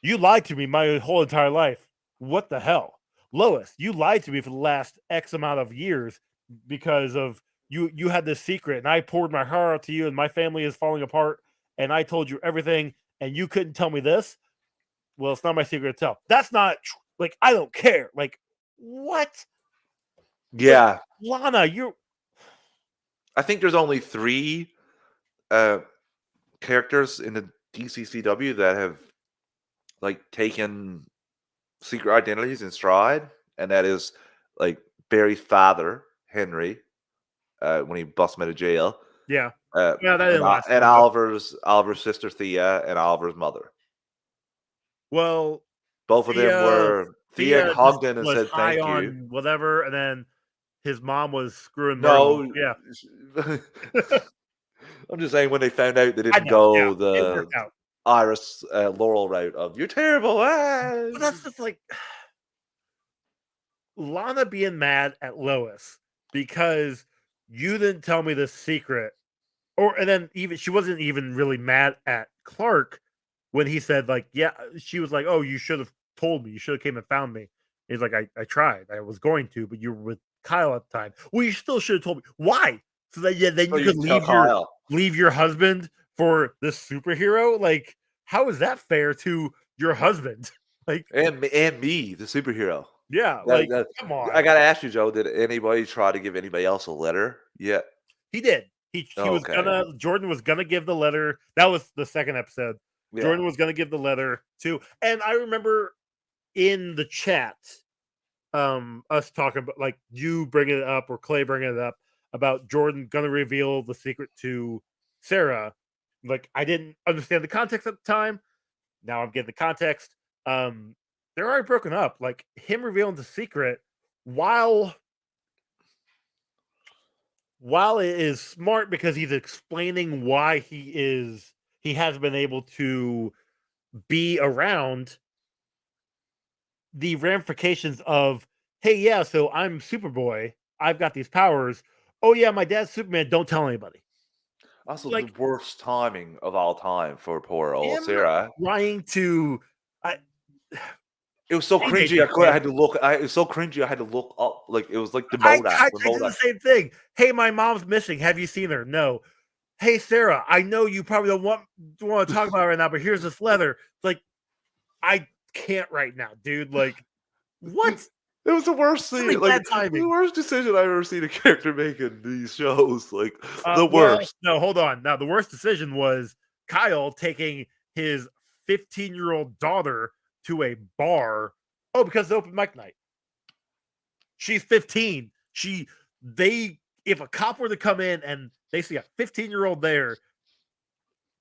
B: You lied to me my whole entire life. What the hell? Lois, you lied to me for the last X amount of years because of you had this secret, and I poured my heart out to you, and my family is falling apart, and I told you everything, and you couldn't tell me this. Well, it's not my secret to tell. That's not like, I don't care. Like, what?
A: Yeah.
B: Like, Lana,
A: I think there's only 3 characters in the DCCW that have like taken secret identities in stride, and that is like Barry's father, Henry, when he busts him out of jail.
B: Yeah. That didn't last.
A: And Oliver's sister Thea and Oliver's mother.
B: Well,
A: both of them were Thea hugged him and said thank you.
B: Whatever, and then his mom was screwing Myrtle.
A: No,
B: Yeah.
A: I'm just saying when they found out they
B: I
A: didn't
B: know. Yeah,
A: go
B: it
A: the
B: worked out.
A: Iris Laurel route of you're terrible.
B: But that's just like Lana being mad at Lois because you didn't tell me this secret. And then even she wasn't even really mad at Clark when he said, like, yeah, she was like, oh, you should have told me. You should have came and found me. He's like, I tried. I was going to, but you were with Kyle at the time. Well, you still should have told me. Why? So that then
A: So
B: you
A: you
B: could
A: tell Kyle.
B: leave your husband for this superhero? Like, how is that fair to your husband? Like,
A: And me, the superhero.
B: yeah,
A: That,
B: like,
A: that,
B: come on.
A: I gotta ask you, Joe. Did anybody try to give anybody else a letter yet?
B: He did. He
A: Oh,
B: was
A: okay.
B: Jordan was gonna give the letter. That was the second episode.
A: Yeah.
B: Jordan was gonna give the letter too. And I remember in the chat, us talking about, like, you bringing it up or Clay bringing it up about Jordan gonna reveal the secret to Sarah. Like, I didn't understand the context at the time. Now I'm getting the context. They're already broken up. Like, him revealing the secret while it is smart because he's explaining why he has been able to be around the ramifications of, hey, yeah, so I'm Superboy. I've got these powers. Oh yeah, my dad's Superman. Don't tell anybody.
A: Also,
B: Like,
A: the worst timing of all time for poor old
B: him
A: Sarah.
B: trying to,
A: It was so
B: Hey,
A: cringy.
B: Nathan,
A: I had to look. It was so cringy. I had to look up. Like it was like the
B: I
A: Modak.
B: did the same thing. Hey, my mom's missing. Have you seen her? No. Hey, Sarah, I know you probably don't want to talk about it right now, but here's this letter. It's like, I can't right now, dude. Like, what?
A: It was the worst
B: Really
A: scene.
B: bad
A: Like
B: timing.
A: the worst decision I've ever seen a character make in these shows. Like the
B: Well,
A: worst.
B: no, hold on. Now, the worst decision was Kyle taking his 15-year-old daughter to a bar. Oh, because it's open mic night. She's 15. If a cop were to come in and they see a 15-year-old there,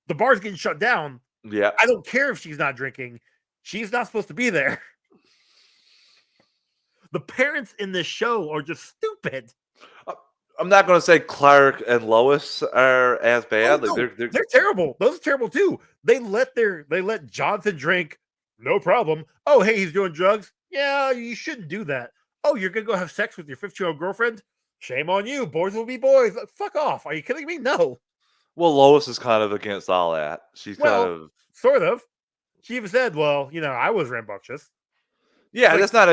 B: the bar's getting shut down.
A: Yeah.
B: I don't care if she's not drinking. She's not supposed to be there. The parents in this show are just stupid.
A: I'm not going to say Clark and Lois are as bad.
B: Oh,
A: Like
B: they're terrible. Those are terrible too. They let Jonathan drink, no problem. Oh, hey, he's doing drugs. Yeah, you shouldn't do that. Oh, you're gonna go have sex with your 15-year-old girlfriend? Shame on you. Boys will be boys. Fuck off. Are you kidding me? No.
A: Well, Lois is kind of against all that. She's kind of
B: sort of. She even said, "Well, I was rambunctious."
A: yeah.
B: Like,
A: That's not.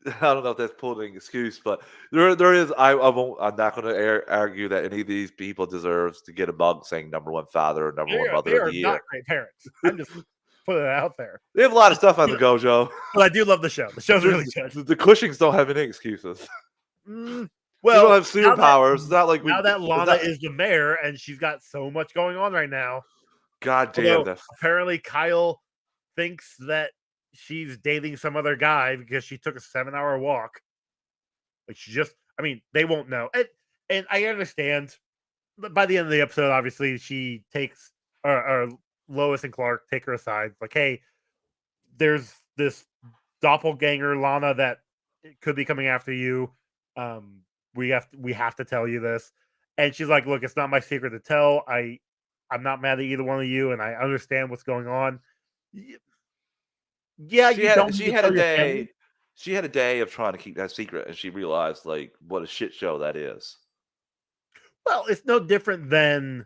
A: I don't know if that's pulling an excuse, but there is. I'm not going to argue that any of these people deserves to get a mug saying #1 father or #1 mother
B: they
A: of
B: are
A: the year.
B: not great parents. I'm just putting it out there.
A: They have a lot of stuff on the go, Joe.
B: But I do love the show. The show's really good.
A: The Cushings don't have any excuses.
B: Well,
A: we don't have superpowers. It's not like
B: now that Lana is the mayor and she's got so much going on right now.
A: God damn that.
B: Apparently, Kyle thinks that she's dating some other guy because she took a 7-hour walk. Like, they won't know. And I understand. But by the end of the episode, obviously, she takes or Lois and Clark take her aside. Like, hey, there's this doppelganger Lana that could be coming after you. We have to tell you this. And she's like, look, it's not my secret to tell. I'm not mad at either one of you, and I understand what's going on. Yeah,
A: she had a day of trying to keep that secret, and she realized like what a shit show that is.
B: Well, it's no different than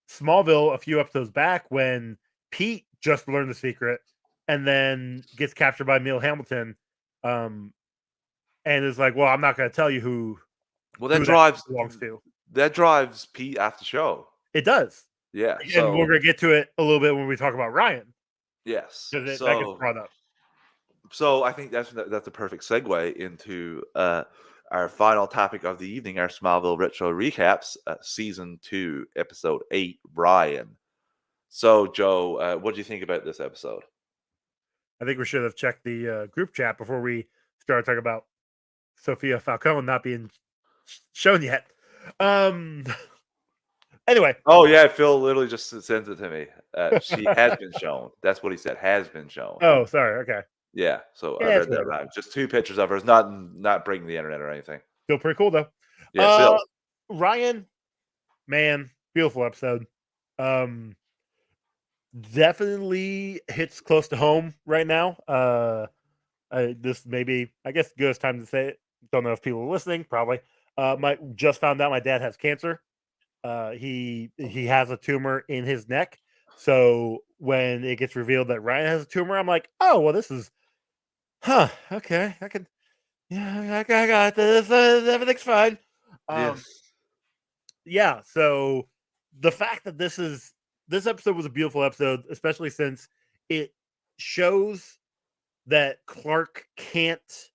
B: Smallville a few episodes back when Pete just learned the secret and then gets captured by Neil Hamilton, and is like, well, I'm not going to tell you who.
A: Well, that drives
B: belongs to.
A: That drives Pete off the show.
B: It does.
A: Yeah,
B: and we're gonna get to it a little bit when we talk about Ryan.
A: Yes,
B: that gets brought up.
A: So I think that's a perfect segue into our final topic of the evening, our Smallville Retro Recaps, Season 2, Episode 8, Ryan. So, Joe, what do you think about this episode?
B: I think we should have checked the group chat before we started talking about Sophia Falcone not being shown yet. Anyway.
A: Oh, yeah, Phil literally just sends it to me. She has been shown. That's what he said, has been shown.
B: Oh, sorry. Okay.
A: Yeah, so I read that right. Just 2 pictures of her. It's not breaking the internet or anything.
B: Still pretty cool though.
A: Yeah, still.
B: Ryan, man, beautiful episode. Definitely hits close to home right now. This maybe, I guess, good time to say it. Don't know if people are listening. Probably. Just found out my dad has cancer. He has a tumor in his neck. So when it gets revealed that Ryan has a tumor, I'm like, oh well, this is, okay, I can, yeah, I got this. Everything's fine.
A: Yes.
B: Yeah. So the fact that this episode was a beautiful episode, especially since it shows that Clark can't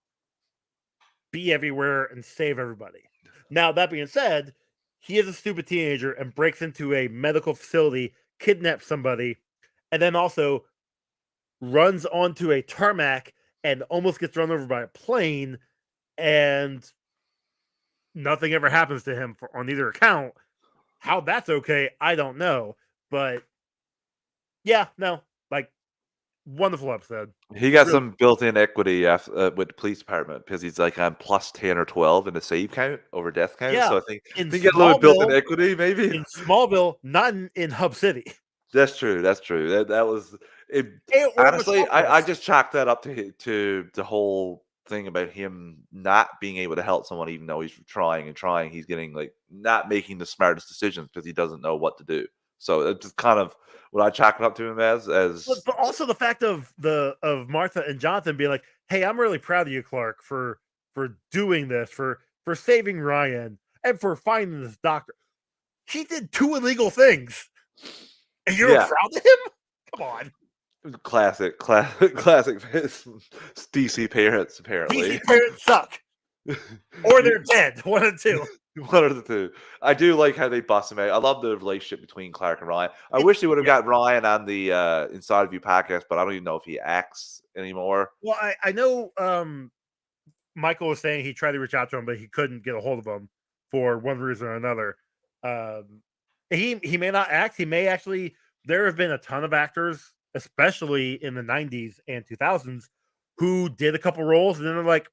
B: be everywhere and save everybody. Now, that being said, he is a stupid teenager and breaks into a medical facility, kidnaps somebody, and then also runs onto a tarmac and almost gets run over by a plane, and nothing ever happens to him on either account. How that's okay, I don't know. But yeah, no, like, wonderful episode.
A: He got
B: Really,
A: some built-in equity with the police department because he's like on plus 10 or 12 in the save count over death count.
B: yeah.
A: So I think
B: In
A: he got a little bit built-in
B: Smallville,
A: equity, maybe.
B: in Smallville, not in Hub City.
A: That's true. That's true. That was it.
B: Or
A: Honestly, I
B: Metropolis.
A: just chalked that up to the whole thing about him not being able to help someone, even though he's trying and trying. He's getting like not making the smartest decisions because he doesn't know what to do. So it's just kind of what I chalk it up to him as.
B: But also the fact of Martha and Jonathan being like, "Hey, I'm really proud of you, Clark, for doing this, for saving Ryan, and for finding this doctor. He did 2 illegal things, and you're
A: Yeah.
B: proud of him? Come on."
A: Classic DC parents, apparently.
B: DC parents suck, or they're dead. One of the two.
A: One of the two. I do like how they bust him out. I love the relationship between Clark and Ryan. I wish they would have got Ryan on the Inside of You podcast, but I don't even know if he acts anymore.
B: Well, I know Michael was saying he tried to reach out to him, but he couldn't get a hold of him for one reason or another. He may not act. He may actually. There have been a ton of actors, especially in the 90s and 2000s, who did a couple roles and then they're like,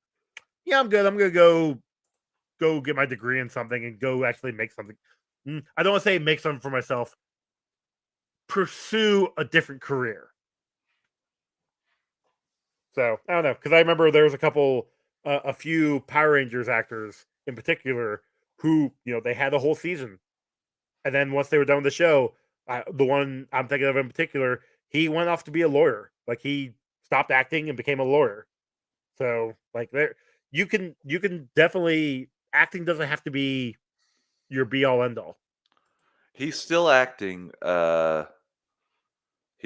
B: "Yeah, I'm good. I'm gonna go get my degree in something and go actually make something." I don't want to say make something for myself. Pursue a different career. So I don't know, because I remember there was a few Power Rangers actors in particular who, they had a whole season, and then once they were done with the show, the one I'm thinking of in particular, he went off to be a lawyer. Like, he stopped acting and became a lawyer. So like, there you can definitely, acting doesn't have to be your be all end all.
A: He's still acting. He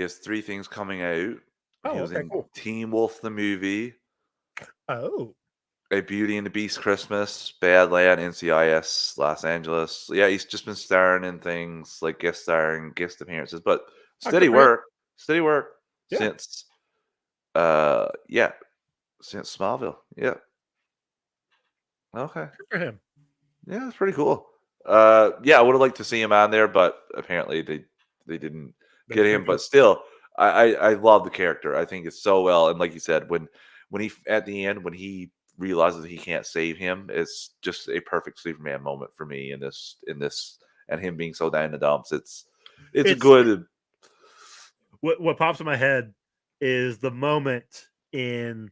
A: has 3 things coming out.
B: Oh,
A: He was
B: okay,
A: in
B: cool.
A: Teen Wolf the movie,
B: Oh,
A: A Beauty and the Beast Christmas, Badland, NCIS, Los Angeles. Yeah, he's just been starring in things like guest starring, guest appearances, but steady
B: good for him.
A: work
B: Yeah.
A: since since Smallville. Yeah. Okay.
B: Good for him.
A: Yeah, that's pretty cool. I would have liked to see him on there, but apparently they didn't get him. But still, I love the character. I think it's so well. And like you said, when he at the end when he realizes he can't save him, it's just a perfect Superman moment for me in this and him being so down in the dumps. It's a good.
B: What pops in my head is the moment in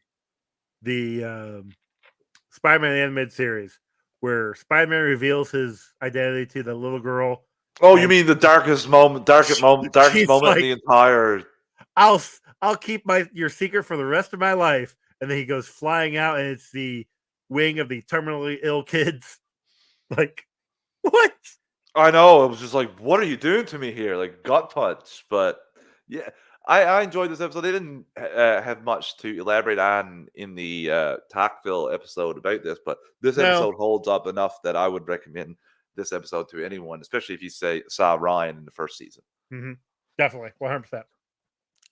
B: the Spider-Man animated series where Spider-Man reveals his identity to the little girl.
A: Oh, you mean the darkest moment in the entire.
B: I'll keep your secret for the rest of my life, and then he goes flying out, and it's the wing of the terminally ill kids. Like, what?
A: I know. It was just like, what are you doing to me here? Like, gut punch. But yeah, I enjoyed this episode. They didn't have much to elaborate on in the Talkville episode about this, but this episode holds up enough that I would recommend this episode to anyone, especially if you saw Ryan in the first season.
B: Mm-hmm. Definitely, 100%.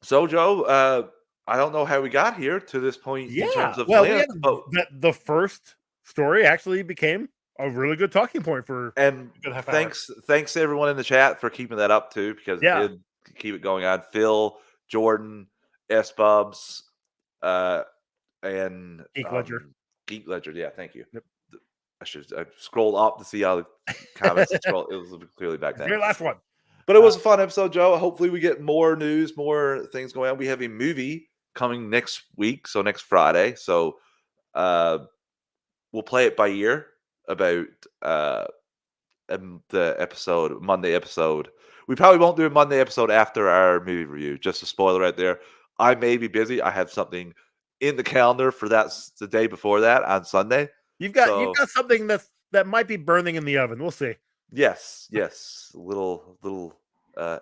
A: So, Joe, I don't know how we got here to this point in terms of length, but
B: the first story actually became a really good talking point for.
A: And thanks to everyone in the chat for keeping that up too, because it did keep it going on. Phil, Jordan, S Bubs, and
B: Geek Ledger.
A: Geek Ledger. Yeah, thank you.
B: Yep.
A: I scrolled up to see how the comments scroll. It was clearly back then.
B: Your last one.
A: But it was a fun episode, Joe. Hopefully we get more news, more things going on. We have a movie coming next week, so next Friday. So we'll play it by ear about the episode, Monday episode. We probably won't do a Monday episode after our movie review. Just a spoiler right there. I may be busy. I have something in the calendar for the day before that on Sunday.
B: You've got something that might be burning in the oven. We'll see.
A: Yes. Little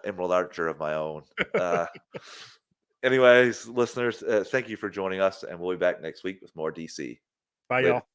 A: Emerald Archer of my own. Anyways, listeners, thank you for joining us, and we'll be back next week with more DC.
B: Bye,
A: Later.
B: y'all.